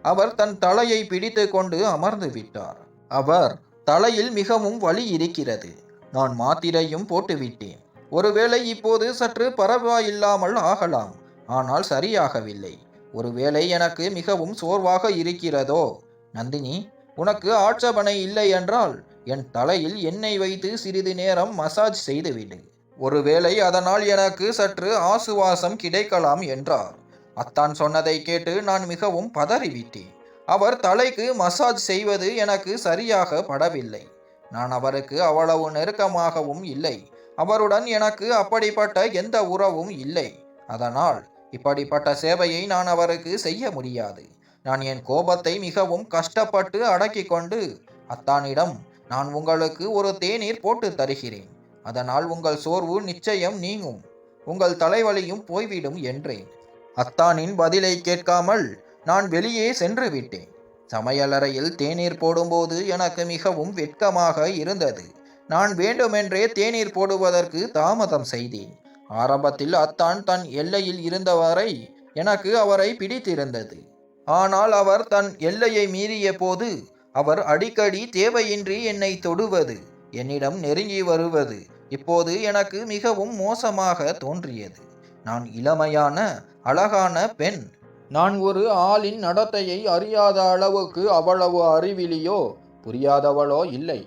அவர் தன் தலையை பிடித்து கொண்டு அமர்ந்து விட்டார். அவர் தலையில் மிகவும் வலி இருக்கிறது. நான் மாத்திரையும் போட்டுவிட்டேன். ஒருவேளை இப்போது சற்று பரவாயில்லாமல் ஆகலாம். ஆனால் சரியாகவில்லை. ஒருவேளை எனக்கு மிகவும் சோர்வாக இருக்கிறதோ? நந்தினி, உனக்கு ஆட்சேபனை இல்லை என்றால் என் தலையில் எண்ணெய் வைத்து சிறிது நேரம் மசாஜ் செய்துவிடு. ஒருவேளை அதனால் எனக்கு சற்று ஆசுவாசம் கிடைக்கலாம் என்றார். அத்தான் சொன்னதை கேட்டு நான் மிகவும் பதறிவிட்டேன். அவர் தலைக்கு மசாஜ் செய்வது எனக்கு சரியாக படவில்லை. நான் அவருக்கு அவ்வளவு நெருக்கமாகவும் இல்லை. அவருடன் எனக்கு அப்படிப்பட்ட எந்த உறவும் இல்லை. அதனால் இப்படிப்பட்ட சேவையை நான் அவருக்கு செய்ய முடியாது. நான் என் கோபத்தை மிகவும் கஷ்டப்பட்டு அடக்கி கொண்டு அத்தானிடம், நான் உங்களுக்கு ஒரு தேநீர் போட்டு தருகிறேன். அதனால் உங்கள் சோர்வு நிச்சயம் நீங்கும். உங்கள் தலைவலியும் போய்விடும் என்றேன். அத்தானின் பதிலை கேட்காமல் நான் வெளியே சென்று விட்டேன். சமையலறையில் தேநீர் போடும்போது எனக்கு மிகவும் வெட்கமாக இருந்தது. நான் வேண்டுமென்றே தேநீர் போடுவதற்கு தாமதம் செய்தேன். ஆரம்பத்தில் அத்தான் தன் எல்லையில் இருந்தவரை எனக்கு அவரை பிடித்திருந்தது. ஆனால் அவர் தன் எல்லையை மீறிய போது அவர் அடிக்கடி தேவையின்றி என்னை தொடுவது, என்னிடம் நெருங்கி வருவது இப்போது எனக்கு மிகவும் மோசமாக தோன்றியது. நான் இளமையான அழகான பெண். நான் ஒரு ஆளின் நடத்தையை அறியாத அளவுக்கு அவ்வளவு அறிவிலியோ புரியாதவளோ இல்லை.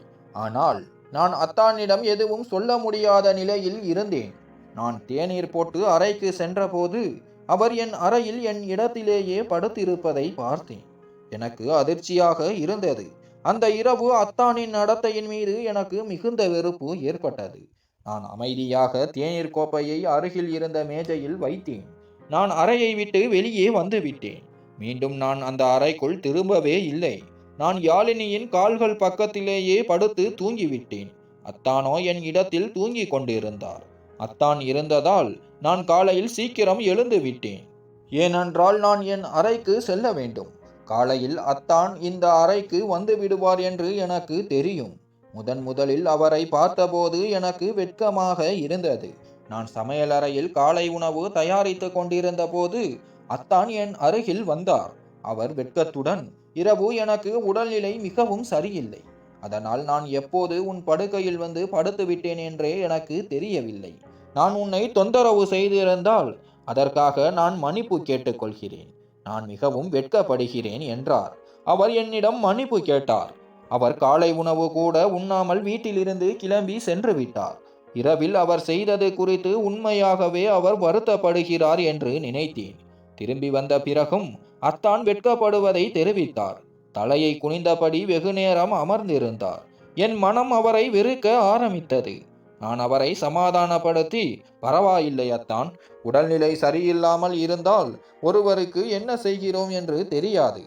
ஆனால் நான் அத்தானிடம் எதுவும் சொல்ல முடியாத நிலையில் இருந்தேன். நான் தேநீர் போட்டு அறைக்கு சென்றபோது அவர் என் அறையில் என் இடத்திலேயே படுத்திருப்பதை பார்த்தேன். எனக்கு அதிர்ச்சியாக இருந்தது. அந்த இரவு அத்தானின் நடத்தையின் மீது எனக்கு மிகுந்த வெறுப்பு ஏற்பட்டது. நான் அமைதியாக தேநீர் கோப்பையை அருகில் இருந்த மேஜையில் வைத்தேன். நான் அறையை விட்டு வெளியே வந்து விட்டேன். மீண்டும் நான் அந்த அறைக்குள் திரும்பவே இல்லை. நான் யாழினியின் கால்கள் பக்கத்திலேயே படுத்து தூங்கிவிட்டேன். அத்தானோ என் இடத்தில் தூங்கி கொண்டிருந்தார். அத்தான் இருந்ததால் நான் காலையில் சீக்கிரம் எழுந்து விட்டேன். ஏனென்றால் நான் என் அறைக்கு செல்ல வேண்டும். காலையில் அத்தான் இந்த அறைக்கு வந்து விடுவார் என்று எனக்கு தெரியும். முதலில் அவரை பார்த்தபோது எனக்கு வெட்கமாக இருந்தது. நான் சமையலறையில் காலை உணவு தயாரித்து கொண்டிருந்த போது அத்தான் என் அருகில் வந்தார். அவர் வெட்கத்துடன் இரவு எனக்கு உடல்நிலை மிகவும் சரியில்லை. அதனால் நான் எப்போது உன் படுக்கையில் வந்து படுத்து விட்டேன் என்றே எனக்கு தெரியவில்லை. நான் உன்னை தொந்தரவு செய்திருந்தால் அதற்காக நான் மன்னிப்பு கேட்டுக்கொள்கிறேன். நான் மிகவும் வெட்கப்படுகிறேன் என்றார். அவர் என்னிடம் மன்னிப்பு கேட்டார். அவர் காலை உணவு கூட உண்ணாமல் வீட்டிலிருந்து கிளம்பி சென்று விட்டார். இரவில் அவர் செய்தது குறித்து உண்மையாகவே அவர் வருத்தப்படுகிறார் என்று நினைத்தேன். திரும்பி வந்த பிறகும் அத்தான் வெட்கப்படுவதை தெரிவித்தார். தலையை குனிந்தபடி வெகுநேரம் அமர்ந்திருந்தார். என் மனம் அவரை வெறுக்க ஆரம்பித்தது. நான் அவரை சமாதானப்படுத்தி, பரவாயில்லை அத்தான், உடல்நிலை சரியில்லாமல் இருந்தால் ஒருவருக்கு என்ன செய்கிறோம் என்று தெரியாது.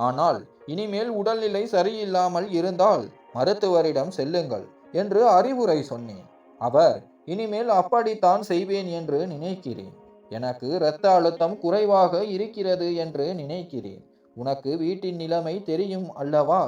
ஆனால் இனிமேல் உடல்நிலை சரியில்லாமல் இருந்தால் மருத்துவரிடம் செல்லுங்கள் என்று அறிவுரை சொன்னேன். அவர், இனிமேல் அப்படித்தான் செய்வேன் என்று நினைக்கிறேன். எனக்கு இரத்த அழுத்தம் குறைவாக இருக்கிறது என்று நினைக்கிறேன். உனக்கு வீட்டின் நிலைமை தெரியும் அல்லவா?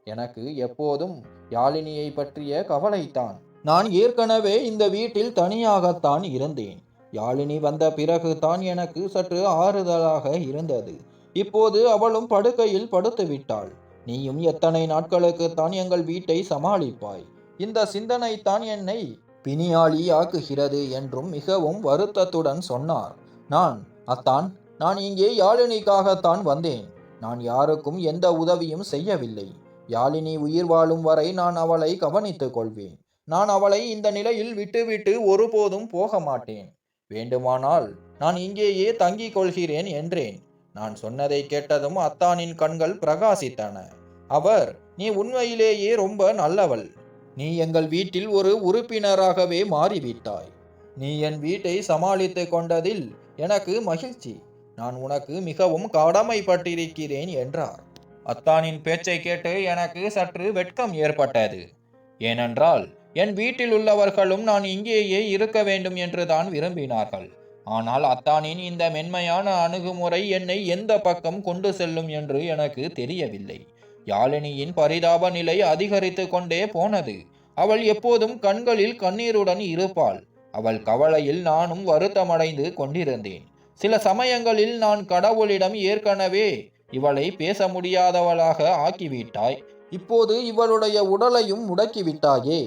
எனக்கு எப்போதும் யாழினியை பற்றிய கவலைத்தான். நான் ஏற்கனவே இந்த வீட்டில் தனியாகத்தான் இருந்தேன். யாழினி வந்த பிறகு தான் எனக்கு சற்று ஆறுதலாக இருந்தது. இப்போது அவளும் படுக்கையில் படுத்து விட்டாள். நீயும் எத்தனை நாட்களுக்குத்தான் எங்கள் வீட்டை சமாளிப்பாய்? இந்த சிந்தனைத்தான் என்னை பிணியாளி ஆக்குகிறது என்றும் மிகவும் வருத்தத்துடன் சொன்னார். அத்தான், நான் இங்கே யாழினிக்காகத்தான் வந்தேன். நான் யாருக்கும் எந்த உதவியும் செய்யவில்லை. யாழினி உயிர் வாழும் வரை நான் அவளை கவனித்துக் கொள்வேன். நான் அவளை இந்த நிலையில் விட்டுவிட்டு ஒருபோதும் போக மாட்டேன். வேண்டுமானால் நான் இங்கேயே தங்கிக் கொள்கிறேன் என்றேன். நான் சொன்னதை கேட்டதும் அத்தானின் கண்கள் பிரகாசித்தன. அவர், நீ உண்மையிலேயே ரொம்ப நல்லவள். நீ எங்கள் வீட்டில் ஒரு உறுப்பினராகவே மாறிவிட்டாய். நீ என் வீட்டை சமாளித்து கொண்டதில் எனக்கு மகிழ்ச்சி. நான் உனக்கு மிகவும் கடமைப்பட்டிருக்கிறேன் என்றார். அத்தானின் பேச்சை கேட்டு எனக்கு சற்று வெட்கம் ஏற்பட்டது. ஏனென்றால் என் வீட்டில் உள்ளவர்களும் நான் இங்கேயே இருக்க வேண்டும் என்றுதான் விரும்பினார்கள். ஆனால் அத்தானின் இந்த மென்மையான அணுகுமுறை என்னை எந்த பக்கம் கொண்டு செல்லும் என்று எனக்கு தெரியவில்லை. யாழினியின் பரிதாப நிலை அதிகரித்து கொண்டே போனது. அவள் எப்போதும் கண்களில் கண்ணீருடன் இருப்பாள். அவள் கவலையில் நானும் வருத்தமடைந்து கொண்டிருந்தேன். சில சமயங்களில் நான் கடவுளிடம், ஏற்கனவே இவளை பேச முடியாதவளாக ஆக்கிவிட்டாய், இப்போது இவளுடைய உடலையும் முடக்கிவிட்டாயே,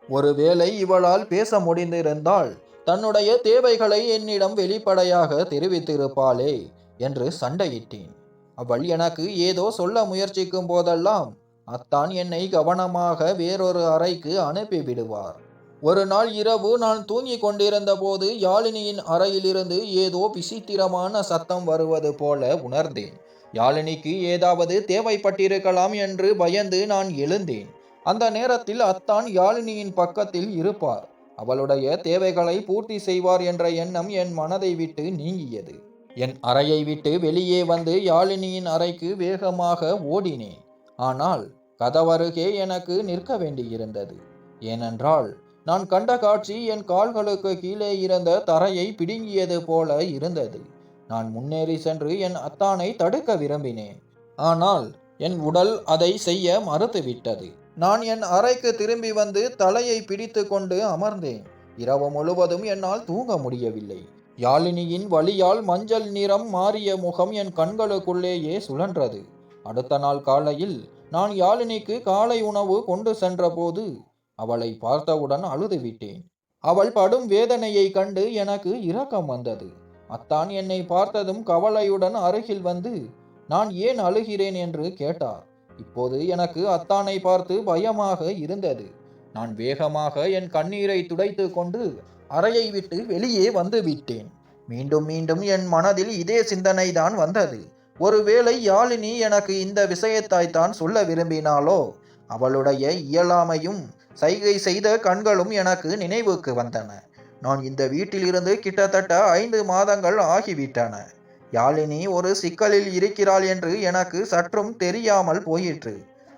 ஒருவேளை இவளால் பேச முடிந்திருந்தால் தன்னுடைய தேவைகளை என்னிடம் வெளிப்படையாக தெரிவித்திருப்பாளே என்று சண்டையிட்டேன். அவள் எனக்கு ஏதோ சொல்ல முயற்சிக்கும் போதெல்லாம் அத்தான் என்னை கவனமாக வேறொரு அறைக்கு அனுப்பிவிடுவார். ஒரு நாள் இரவு நான் தூங்கிக் கொண்டிருந்த போது யாழினியின் அறையிலிருந்து ஏதோ விசித்திரமான சத்தம் வருவது போல உணர்ந்தேன். யாழினிக்கு ஏதாவது தேவைப்பட்டிருக்கலாம் என்று பயந்து நான் எழுந்தேன். அந்த நேரத்தில் அத்தான் யாழினியின் பக்கத்தில் இருப்பார். அவளுடைய தேவைகளை பூர்த்தி செய்வார் என்ற எண்ணம் என் மனதை விட்டு நீங்கியது. என் அறையை விட்டு வெளியே வந்து யாழினியின் அறைக்கு வேகமாக ஓடினேன். ஆனால் கதவருகே எனக்கு நிற்க வேண்டியிருந்தது. ஏனென்றால் நான் கண்ட காட்சி என் கால்களுக்கு கீழே இருந்த தரையை பிடுங்கியது போல இருந்தது. நான் முன்னேறி சென்று என் அத்தானை தடுக்க விரும்பினேன். ஆனால் என் உடல் அதை செய்ய மறுத்துவிட்டது. நான் என் அறைக்கு திரும்பி வந்து தலையை பிடித்து கொண்டு அமர்ந்தேன். இரவு முழுவதும் என்னால் தூங்க முடியவில்லை. யாழினியின் வலியால் மஞ்சள் நிறம் மாறிய முகம் என் கண்களுக்குள்ளேயே சுழன்றது. அடுத்த நாள் காலையில் நான் யாழினிக்கு காலை உணவு கொண்டு சென்ற போது அவளை பார்த்தவுடன் அழுதுவிட்டேன். அவள் படும் வேதனையை கண்டு எனக்கு இரக்கம் வந்தது. அத்தான் என்னை பார்த்ததும் கவலையுடன் அருகில் வந்து நான் ஏன் அழுகிறேன் என்று கேட்டார். இப்போது எனக்கு அத்தானை பார்த்து பயமாக இருந்தது. நான் வேகமாக என் கண்ணீரை துடைத்து கொண்டு அறையை விட்டு வெளியே வந்து விட்டேன். மீண்டும் மீண்டும் என் மனதில் இதே சிந்தனை தான் வந்தது. ஒருவேளை யாழினி எனக்கு இந்த விஷயத்தாய்த்தான் சொல்ல விரும்பினாலோ? அவளுடைய இயலாமையும் சைகை செய்த கண்களும் எனக்கு நினைவுக்கு வந்தன. நான் இந்த வீட்டிலிருந்து கிட்டத்தட்ட 5 மாதங்கள் ஆகிவிட்டன. யாழினி ஒரு சிக்கலில் இருக்கிறாள் என்று எனக்கு சற்றும் தெரியாமல் போயிற்று.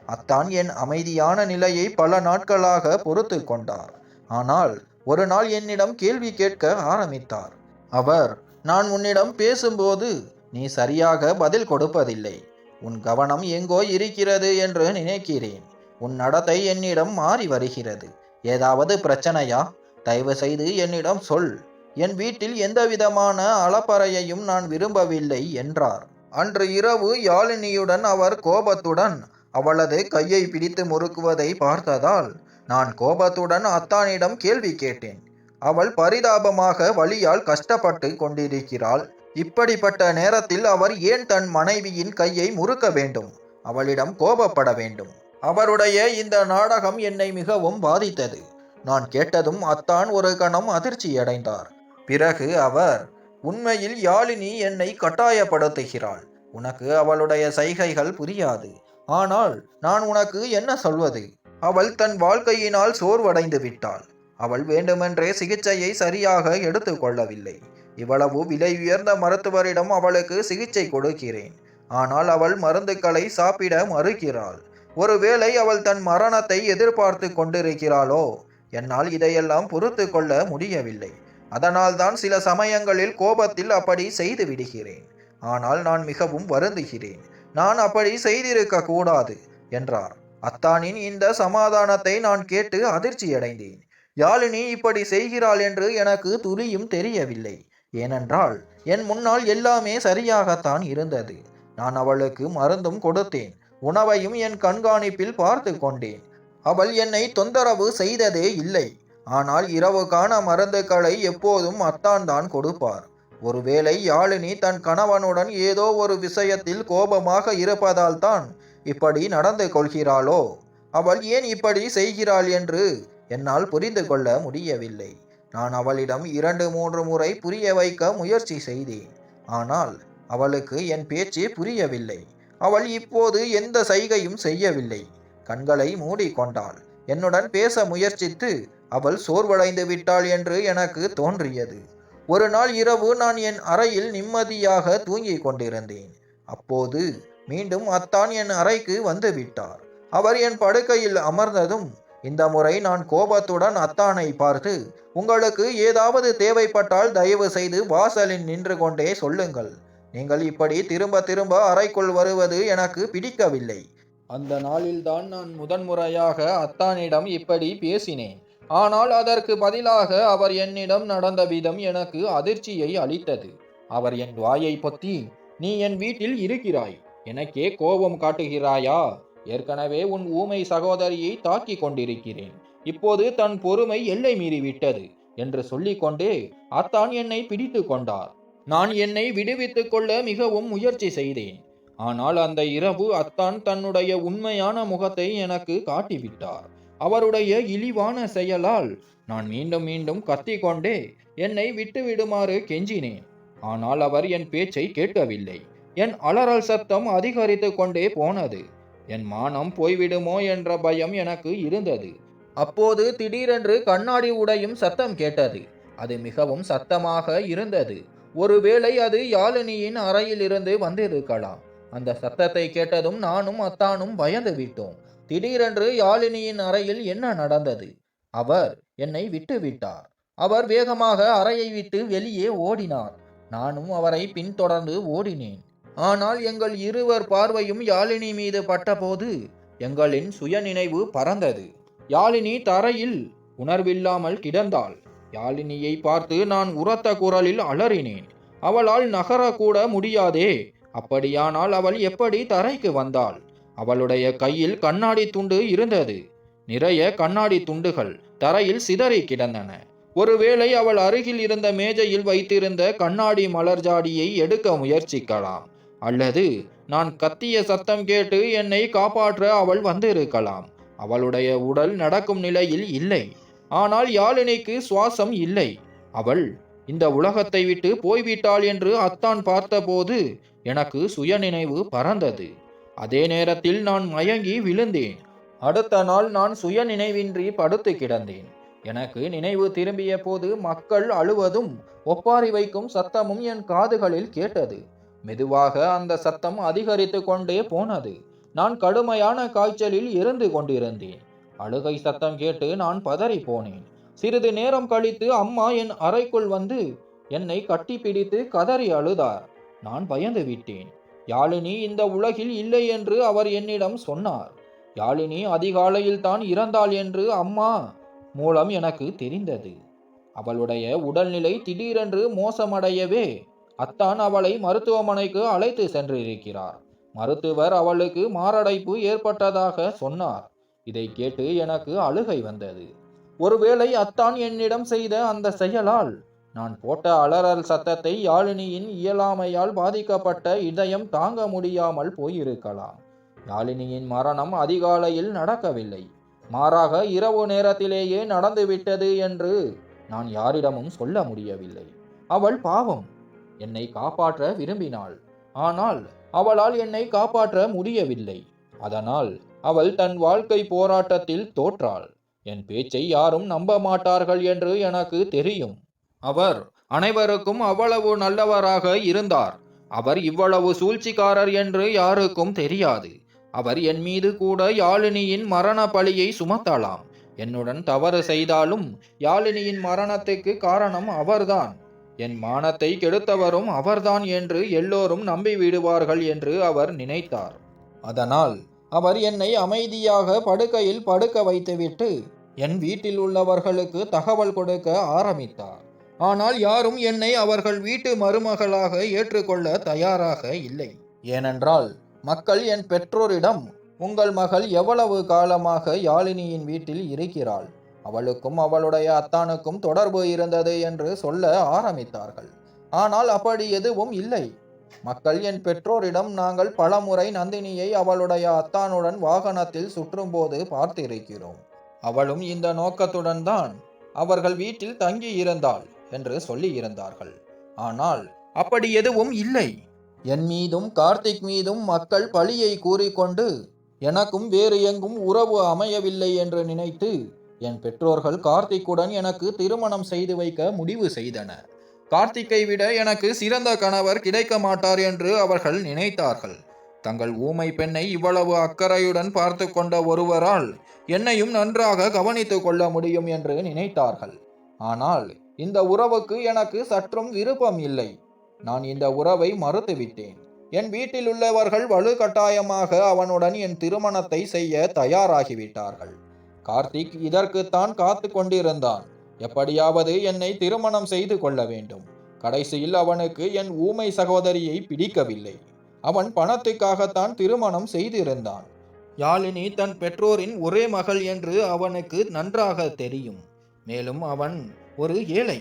அத்தான் என் அமைதியான நிலையை பல நாட்களாக பொறுத்து கொண்டார். ஆனால் ஒரு நாள் என்னிடம் கேள்வி கேட்க ஆரம்பித்தார். அவர், நான் உன்னிடம் பேசும்போது நீ சரியாக பதில் கொடுப்பதில்லை. உன் கவனம் எங்கோ இருக்கிறது என்று நினைக்கிறேன். உன் நடத்தை என்னிடம் மாறி வருகிறது. ஏதாவது பிரச்சனையா? தயவு செய்து என்னிடம் சொல். என் வீட்டில் எந்த விதமான அலப்பறையையும் நான் விரும்பவில்லை என்றார். அன்று இரவு யாழினியுடன் அவர் கோபத்துடன் அவளது கையை பிடித்து முறுக்குவதை பார்த்ததால் நான் கோபத்துடன் அத்தானிடம் கேள்வி கேட்டேன். அவள் பரிதாபமாக வலியால் கஷ்டப்பட்டு கொண்டிருக்கிறாள். இப்படிப்பட்ட நேரத்தில் அவர் ஏன் தன் மனைவியின் கையை முறுக்க வேண்டும்? அவளிடம் கோபப்பட வேண்டும்? அவருடைய இந்த நாடகம் என்னை மிகவும் பாதித்தது. நான் கேட்டதும் அத்தான் ஒரு கணம் அதிர்ச்சியடைந்தார். பிறகு அவர், உண்மையில் யாழினி என்னை கட்டாயப்படுத்துகிறாள். உனக்கு அவளுடைய சைகைகள் புரியாது. ஆனால் நான் உனக்கு என்ன சொல்வது? அவள் தன் வாழ்க்கையினால் சோர்வடைந்து விட்டாள். அவள் வேண்டுமென்றே சிகிச்சையை சரியாக எடுத்துக்கொள்ளவில்லை. இவ்வளவு விலை உயர்ந்த மருத்துவரிடம் அவளுக்கு சிகிச்சை கொடுக்கிறேன். ஆனால் அவள் மருந்துகளை சாப்பிட மறுக்கிறாள். ஒருவேளை அவள் தன் மரணத்தை எதிர்பார்த்து கொண்டிருக்கிறாளோ? என்னால் இதையெல்லாம் பொறுத்து கொள்ள முடியவில்லை. அதனால்தான் சில சமயங்களில் கோபத்தில் அப்படி செய்து விடுகிறேன். ஆனால் நான் மிகவும் வருந்துகிறேன். நான் அப்படி செய்திருக்க கூடாது என்றார். அத்தானின் இந்த சமாதானத்தை நான் கேட்டு அதிர்ச்சியடைந்தேன். யாழினி இப்படி செய்கிறாள் என்று எனக்கு துளியும் தெரியவில்லை. ஏனென்றால் என் முன்னால் எல்லாமே சரியாகத்தான் இருந்தது. நான் அவளுக்கு மருந்தும் கொடுத்தேன். உணவையும் என் கண்காணிப்பில் பார்த்து கொண்டேன். அவள் என்னை தொந்தரவு செய்ததே இல்லை. ஆனால் இரவுக்கான மருந்துகளை எப்போதும் அத்தான் தான் கொடுப்பார். ஒருவேளை யாழினி தன் கணவனுடன் ஏதோ ஒரு விஷயத்தில் கோபமாக இருப்பதால் தான் இப்படி நடந்து கொள்கிறாளோ? அவள் ஏன் இப்படி செய்கிறாள் என்று என்னால் புரிந்து கொள்ள முடியவில்லை. நான் அவளிடம் 2-3 முறை புரிய வைக்க முயற்சி செய்தேன். ஆனால் அவளுக்கு என் பேச்சு புரியவில்லை. அவள் இப்போது எந்த சைகையும் செய்யவில்லை. கண்களை மூடிக்கொண்டாள். என்னுடன் பேச முயற்சித்து அவள் சோர்வடைந்து விட்டாள் என்று எனக்கு தோன்றியது. ஒரு நாள் இரவு நான் என் அறையில் நிம்மதியாக தூங்கிக் கொண்டிருந்தேன். அப்போது மீண்டும் அத்தான் என் அறைக்கு வந்து விட்டார். அவர் என் படுக்கையில் அமர்ந்ததும் இந்த முறை நான் கோபத்துடன் அத்தானை பார்த்து, உங்களுக்கு ஏதாவது தேவைப்பட்டால் தயவு செய்து வாசலில் நின்று கொண்டே சொல்லுங்கள். நீங்கள் இப்படி திரும்ப திரும்ப அறைக்குள் வருவது எனக்கு பிடிக்கவில்லை. அந்த நாளில்தான் நான் முதன்முறையாக அத்தானிடம் இப்படி பேசினேன். ஆனால் அதற்கு பதிலாக அவர் என்னிடம் நடந்த விதம் எனக்கு அதிர்ச்சியை அளித்தது. அவர் என் வாயை பொத்தி, நீ என் வீட்டில் இருக்கிறாய், எனக்கே கோபம் காட்டுகிறாயா? ஏற்கனவே உன் ஊமை சகோதரியை தாக்கி கொண்டிருக்கிறேன். இப்போது தன் பொறுமை எல்லை மீறிவிட்டது என்று சொல்லிக்கொண்டே அத்தான் என்னை பிடித்து கொண்டார். நான் என்னை விடுவித்துக் கொள்ள மிகவும் முயற்சி செய்தேன். ஆனால் அந்த இரவு அத்தான் தன்னுடைய உண்மையான முகத்தை எனக்கு காட்டிவிட்டார். அவருடைய இழிவான செயலால் நான் மீண்டும் மீண்டும் கத்திக்கொண்டே என்னை விட்டுவிடுமாறு கெஞ்சினேன். ஆனால் அவர் என் பேச்சை கேட்கவில்லை. என் அலறல் சத்தம் அதிகரித்து கொண்டே போனது. என் மானம் போய்விடுமோ என்ற பயம் எனக்கு இருந்தது. அப்போது திடீரென்று கண்ணாடி உடையும் சத்தம் கேட்டது. அது மிகவும் சத்தமாக இருந்தது. ஒருவேளை அது யாழினியின் அறையிலிருந்து வந்திருக்கலாம். அந்த சத்தத்தை கேட்டதும் நானும் அத்தானும் பயந்து விட்டோம். திடீரென்று யாழினியின் அறையில் என்ன நடந்தது? அவர் என்னை விட்டு விட்டார். அவர் வேகமாக அறையை விட்டு வெளியே ஓடினார். நானும் அவரை பின்தொடர்ந்து ஓடினேன். ஆனால் எங்கள் இருவர் பார்வையும் யாழினி மீது பட்டபோது எங்களின் சுயநினைவு பறந்தது. யாழினி தரையில் உணர்வில்லாமல் கிடந்தாள். யாழினியை பார்த்து நான் உரத்த குரலில் அலறினேன். அவளால் நகரக்கூட முடியாதே. அப்படியானால் அவள் எப்படி தரைக்கு வந்தாள்? அவளுடைய கையில் கண்ணாடி துண்டு இருந்தது. நிறைய கண்ணாடி துண்டுகள் தரையில் சிதறி கிடந்தன. ஒருவேளை அவள் அருகில் இருந்த மேஜையில் வைத்திருந்த கண்ணாடி மலர் ஜாடியை எடுக்க முயற்சிக்கலாம். அல்லது நான் கத்திய சத்தம் கேட்டு என்னை காப்பாற்ற அவள் வந்திருக்கலாம். அவளுடைய உடல் நடக்கும் நிலையில் இல்லை. ஆனால் யாழினிக்கு சுவாசம் இல்லை. அவள் இந்த உலகத்தை விட்டு போய்விட்டாள் என்று அத்தான் பார்த்தபோது எனக்கு சுயநினைவு பறந்தது. அதே நேரத்தில் நான் மயங்கி விழுந்தேன். அடுத்த நாள் நான் சுயநினைவின்றி படுத்து கிடந்தேன். எனக்கு நினைவு திரும்பிய போது மக்கள் அழுவதும் ஒப்பாரி வைக்கும் சத்தமும் என் காதுகளில் கேட்டது. மெதுவாக அந்த சத்தம் அதிகரித்து கொண்டே போனது. நான் கடுமையான காய்ச்சலில் இருந்து கொண்டிருந்தேன். அழுகை சத்தம் கேட்டு நான் பதறி போனேன். சிறிது நேரம் கழித்து அம்மா என் அறைக்குள் வந்து என்னை கட்டிப்பிடித்து கதறி அழுதார். நான் பயந்து விட்டேன். யாழினி இந்த உலகில் இல்லை என்று அவர் என்னிடம் சொன்னார். யாழினி அதிகாலையில் தான் இறந்தாள் என்று அம்மா மூலம் எனக்கு தெரிந்தது. அவளுடைய உடல்நிலை திடீரென்று மோசமடையவே அத்தான் அவளை மருத்துவமனைக்கு அழைத்து சென்றிருக்கிறார். மருத்துவர் அவளுக்கு மாரடைப்பு ஏற்பட்டதாக சொன்னார். இதை கேட்டு எனக்கு அழுகை வந்தது. ஒருவேளை அத்தான் என்னிடம் செய்த அந்த செயலால் நான் போட்ட அலறல் சத்தத்தை யாழினியின் இயலாமையால் பாதிக்கப்பட்ட இதயம் தாங்க முடியாமல் போயிருக்கலாம். யாழினியின் மரணம் அதிகாலையில் நடக்கவில்லை, மாறாக இரவு நேரத்திலேயே நடந்துவிட்டது என்று நான் யாரிடமும் சொல்ல முடியவில்லை. அவள் பாவம், என்னை காப்பாற்ற விரும்பினாள். ஆனால் அவளால் என்னை காப்பாற்ற முடியவில்லை. அதனால் அவள் தன் வாழ்க்கை போராட்டத்தில் தோற்றாள். என் பேச்சை யாரும் நம்ப மாட்டார்கள் என்று எனக்கு தெரியும். அவர் அனைவருக்கும் அவ்வளவு நல்லவராக இருந்தார். அவர் இவ்வளவு சூழ்ச்சிக்காரர் என்று யாருக்கும் தெரியாது. அவர் என் மீது கூட யாழினியின் மரண பழியை சுமத்தலாம். என்னுடன் தவறு செய்தாலும் யாழினியின் மரணத்துக்கு காரணம் அவர்தான். என் மானத்தை கெடுத்தவரும் அவர்தான் என்று எல்லோரும் நம்பிவிடுவார்கள் என்று அவர் நினைத்தார். அதனால் அவர் என்னை அமைதியாக படுக்கையில் படுக்க வைத்துவிட்டு என் வீட்டில் உள்ளவர்களுக்கு தகவல் கொடுக்க ஆரம்பித்தார். ஆனால் யாரும் என்னை அவர்கள் வீட்டு மருமகளாக ஏற்றுக்கொள்ள தயாராக இல்லை. ஏனென்றால் மக்கள் என் பெற்றோரிடம், உங்கள் மகள் எவ்வளவு காலமாக யாழினியின் வீட்டில் இருக்கிறாள், அவளுக்கும் அவளுடைய அத்தானுக்கும் தொடர்பு இருந்தது என்று சொல்ல ஆரம்பித்தார்கள். ஆனால் அப்படி எதுவும் இல்லை. மக்கள் என் பெற்றோரிடம், நாங்கள் பலமுறை நந்தினியை அவளுடைய அத்தானுடன் வாகனத்தில் சுற்றும்போது பார்த்திருக்கிறோம், அவளும் இந்த நோக்கத்துடன் தான் அவர்கள் வீட்டில் தங்கி இருந்தாள் என்று சொல்லி இருந்தார்கள். ஆனால் அப்படி எதுவும் இல்லை. என் மீதும் கார்த்திக் மீதும் மக்கள் பழியை கூறிக்கொண்டு எனக்கும் வேறு எங்கும் உறவு அமையவில்லை என்று நினைத்து என் பெற்றோர்கள் கார்த்திக்குடன் எனக்கு திருமணம் செய்து வைக்க முடிவு செய்தனர். கார்த்திக்கை விட எனக்கு சிறந்த கணவர் கிடைக்க மாட்டார் என்று அவர்கள் நினைத்தார்கள். தங்கள் ஊமை பெண்ணை இவ்வளவு அக்கறையுடன் பார்த்து கொண்ட ஒருவரால் என்னையும் நன்றாக கவனித்து கொள்ள முடியும் என்று நினைத்தார்கள். ஆனால் இந்த உறவுக்கு எனக்கு சற்றும் விருப்பம் இல்லை. நான் இந்த உறவை மறுத்துவிட்டேன். என் வீட்டில் உள்ளவர்கள் வலுக்கட்டாயமாக அவனுடன் என் திருமணத்தை செய்ய தயாராகிவிட்டார்கள். கார்த்திக் இதற்குத்தான் காத்து கொண்டிருந்தான். எப்படியாவது என்னை திருமணம் செய்து கொள்ள வேண்டும். கடைசியில் அவனுக்கு என் ஊமை சகோதரியை பிடிக்கவில்லை. அவன் பணத்துக்காகத்தான் திருமணம் செய்திருந்தான். யாழினி தன் பெற்றோரின் ஒரே மகள் என்று அவனுக்கு நன்றாக தெரியும். மேலும் அவன் ஒரு ஏழை.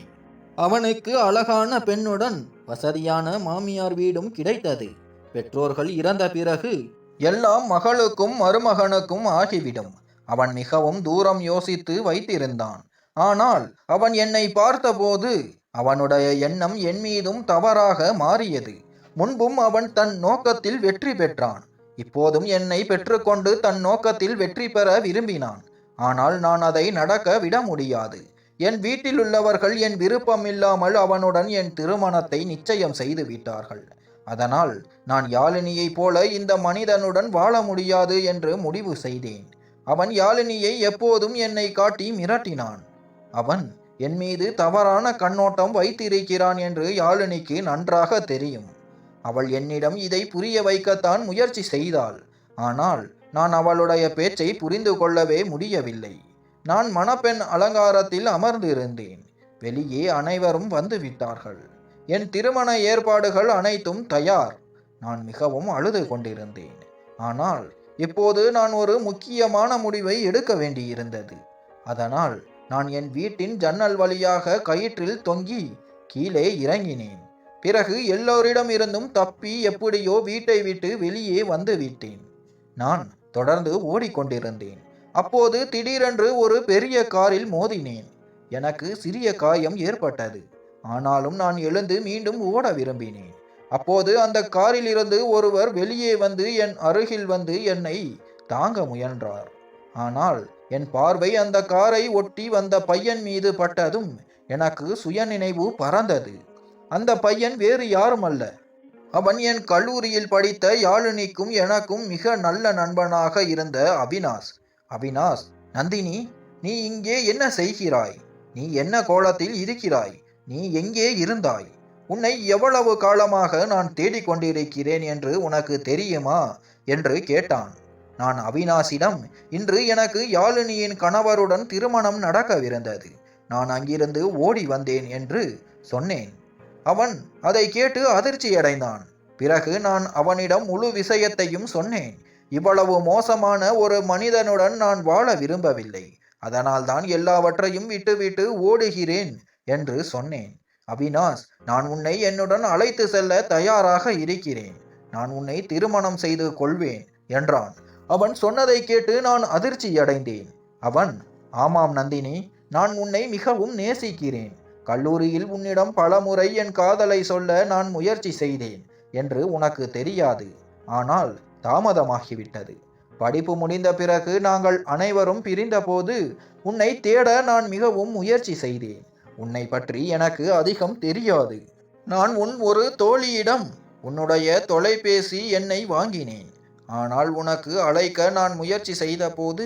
அவனுக்கு அழகான பெண்ணுடன் வசதியான மாமியார் வீடும் கிடைத்தது. பெற்றோர்கள் இறந்த பிறகு எல்லாம் மகளுக்கும் மருமகனுக்கும் ஆகிவிடும். அவன் மிகவும் தூரம் யோசித்து வைத்திருந்தான். ஆனால் அவன் என்னை பார்த்தபோது அவனுடைய எண்ணம் என் மீதும் தவறாக மாறியது. முன்பும் அவன் தன் நோக்கத்தில் வெற்றி பெற்றான். இப்போதும் என்னை பெற்றுக்கொண்டு தன் நோக்கத்தில் வெற்றி பெற விரும்பினான். ஆனால் நான் அதை நடக்க விட முடியாது. என் வீட்டில் உள்ளவர்கள் என் விருப்பம் இல்லாமல் அவனுடன் என் திருமணத்தை நிச்சயம் செய்து விட்டார்கள். அதனால் நான் யாழினியைப் போல இந்த மனிதனுடன் வாழ முடியாது என்று முடிவு செய்தேன். அவன் யாழினியை எப்போதும் என்னை காட்டி மிரட்டினான். அவன் என் மீது தவறான கண்ணோட்டம் வைத்திருக்கிறான் என்று யாழினிக்கு நன்றாக தெரியும். அவள் என்னிடம் இதை புரிய வைக்கத்தான் முயற்சி செய்தாள். ஆனால் நான் அவளுடைய பேச்சை புரிந்து கொள்ளவே முடியவில்லை. நான் மணப்பெண் அலங்காரத்தில் அமர்ந்திருந்தேன். வெளியே அனைவரும் வந்து விட்டார்கள். என் திருமண ஏற்பாடுகள் அனைத்தும் தயார். நான் மிகவும் அழுது கொண்டிருந்தேன். ஆனால் இப்போது நான் ஒரு முக்கியமான முடிவை எடுக்க வேண்டியிருந்தது. அதனால் நான் என் வீட்டின் ஜன்னல் வழியாக கயிற்றில் தொங்கி கீழே இறங்கினேன். பிறகு எல்லோரிடமிருந்தும் தப்பி எப்படியோ வீட்டை விட்டு வெளியே வந்து விட்டேன். நான் தொடர்ந்து ஓடிக்கொண்டிருந்தேன். அப்போது திடீரென்று ஒரு பெரிய காரில் மோதினேன். எனக்கு சிறிய காயம் ஏற்பட்டது. ஆனாலும் நான் எழுந்து மீண்டும் ஓட விரும்பினேன். அப்போது அந்த காரில் இருந்து ஒருவர் வெளியே வந்து என் அருகில் வந்து என்னை தாங்க முயன்றார். ஆனால் என் பார்வை அந்த காரை ஒட்டி வந்த பையன் மீது பட்டதும் எனக்கு சுயநினைவு பறந்தது. அந்த பையன் வேறு யாரும் அல்ல. அவன் என் கல்லூரியில் படித்த யாழினிக்கும் எனக்கும் மிக நல்ல நண்பனாக இருந்த அவினாஷ். அவினாஷ், நந்தினி, நீ இங்கே என்ன செய்கிறாய்? நீ என்ன கோலத்தில் இருக்கிறாய்? நீ எங்கே இருந்தாய்? உன்னை எவ்வளவு காலமாக நான் தேடிக்கொண்டிருக்கிறேன் என்று உனக்கு தெரியுமா என்று கேட்டான். நான் அவினாஷிடம், இன்று எனக்கு யாழினியின் கணவருடன் திருமணம் நடக்கவிருந்தது. நான் அங்கிருந்து ஓடி வந்தேன் என்று சொன்னேன். அவன் அதை கேட்டு அதிர்ச்சியடைந்தான். பிறகு நான் அவனிடம் முழு விஷயத்தையும் சொன்னேன். இவ்வளவு மோசமான ஒரு மனிதனுடன் நான் வாழ விரும்பவில்லை. அதனால் தான் எல்லாவற்றையும் விட்டுவிட்டு ஓடுகிறேன் என்று சொன்னேன். அவினாஷ், நான் உன்னை என்னுடன் அழைத்து செல்ல தயாராக இருக்கிறேன். நான் உன்னை திருமணம் செய்து கொள்வேன் என்றான். அவன் சொன்னதை கேட்டு நான் அதிர்ச்சியடைந்தேன். அவன், ஆமாம் நந்தினி, நான் உன்னை மிகவும் நேசிக்கிறேன். கல்லூரியில் உன்னிடம் பலமுறை என் காதலை சொல்ல நான் முயற்சி செய்தேன் என்று உனக்கு தெரியாது. ஆனால் தாமதமாகிவிட்டது. படிப்பு முடிந்த பிறகு நாங்கள் அனைவரும் பிரிந்தபோது உன்னை தேட நான் மிகவும் முயற்சி செய்தேன். உன்னை பற்றி எனக்கு அதிகம் தெரியாது. நான் உன் ஒரு தோழியிடம் உன்னுடைய தொலைபேசி எண்ணை வாங்கினேன். ஆனால் உனக்கு அழைக்க நான் முயற்சி செய்த போது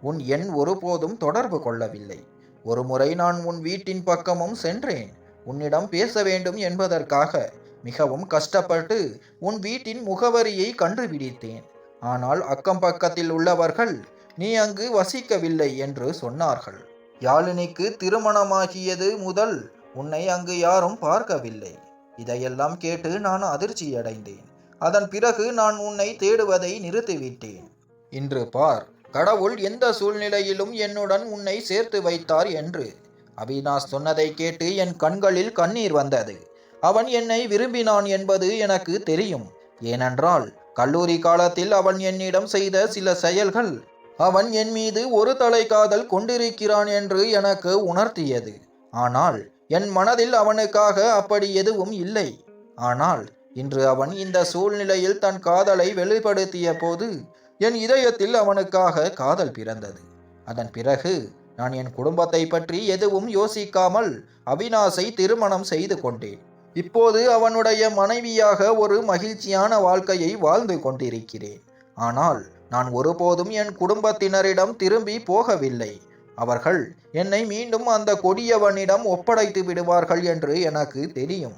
உன் எண் ஒருபோதும் தொடர்பு கொள்ளவில்லை. ஒரு முறை நான் உன் வீட்டின் பக்கமும் சென்றேன். உன்னிடம் பேச வேண்டும் என்பதற்காக மிகவும் கஷ்டப்பட்டு உன் வீட்டின் முகவரியை கண்டுபிடித்தேன். ஆனால் அக்கம் பக்கத்தில் உள்ளவர்கள் நீ அங்கு வசிக்கவில்லை என்று சொன்னார்கள். யாழினிக்கு திருமணமாகியது முதல் உன்னை அங்கு யாரும் பார்க்கவில்லை. இதையெல்லாம் கேட்டு நான் அதிர்ச்சியடைந்தேன். அதன் பிறகு நான் உன்னை தேடுவதை நிறுத்திவிட்டேன். இன்று பார், கடவுள் எந்த சூழ்நிலையிலும் என்னுடன் உன்னை சேர்த்து வைத்தார் என்று. அவினாஷ் சொன்னதை கேட்டு என் கண்களில் கண்ணீர் வந்தது. அவன் என்னை விரும்பினான் என்பது எனக்கு தெரியும். ஏனென்றால் கல்லூரி காலத்தில் அவன் என்னிடம் செய்த சில செயல்கள் அவன் என் மீது ஒரு தலை காதல் கொண்டிருக்கிறான் என்று எனக்கு உணர்த்தியது. ஆனால் என் மனதில் அவனுக்காக அப்படி எதுவும் இல்லை. ஆனால் இன்று அவன் இந்த சூழ்நிலையில் தன் காதலை வெளிப்படுத்திய போது என் இதயத்தில் அவனுக்காக காதல் பிறந்தது. அதன் பிறகு நான் என் குடும்பத்தை பற்றி எதுவும் யோசிக்காமல் அவினாஷை திருமணம் செய்து கொண்டேன். இப்போது அவனுடைய மனைவியாக ஒரு மகிழ்ச்சியான வாழ்க்கையை வாழ்ந்து கொண்டிருக்கிறேன். ஆனால் நான் ஒருபோதும் என் குடும்பத்தினரிடம் திரும்பி போகவில்லை. அவர்கள் என்னை மீண்டும் அந்த கொடியவனிடம் ஒப்படைத்து விடுவார்கள் என்று எனக்கு தெரியும்.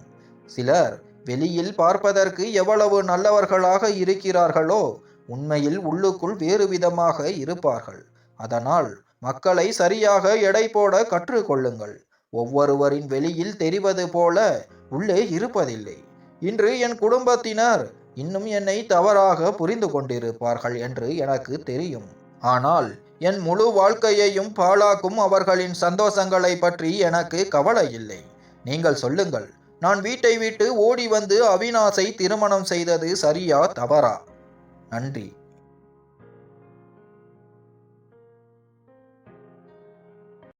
சிலர் வெளியில் பார்ப்பதற்கு எவ்வளவு நல்லவர்களாக இருக்கிறார்களோ உண்மையில் உள்ளுக்குள் வேறு விதமாக இருப்பார்கள். அதனால் மக்களை சரியாக எடை போட கற்றுக்கொள்ளுங்கள். ஒவ்வொருவரின் வெளியில் தெரிவது போல உள்ளே இருப்பதில்லை. இன்று என் குடும்பத்தினர் இன்னும் என்னை தவறாக புரிந்து கொண்டிருப்பார்கள் என்று எனக்கு தெரியும். ஆனால் என் முழு வாழ்க்கையையும் பாழாக்கும் அவர்களின் சந்தோஷங்களை பற்றி எனக்கு கவலை இல்லை. நீங்கள் சொல்லுங்கள், நான் வீட்டை விட்டு ஓடி வந்து அவினாஷை திருமணம் செய்தது சரியா தவறா? நன்றி.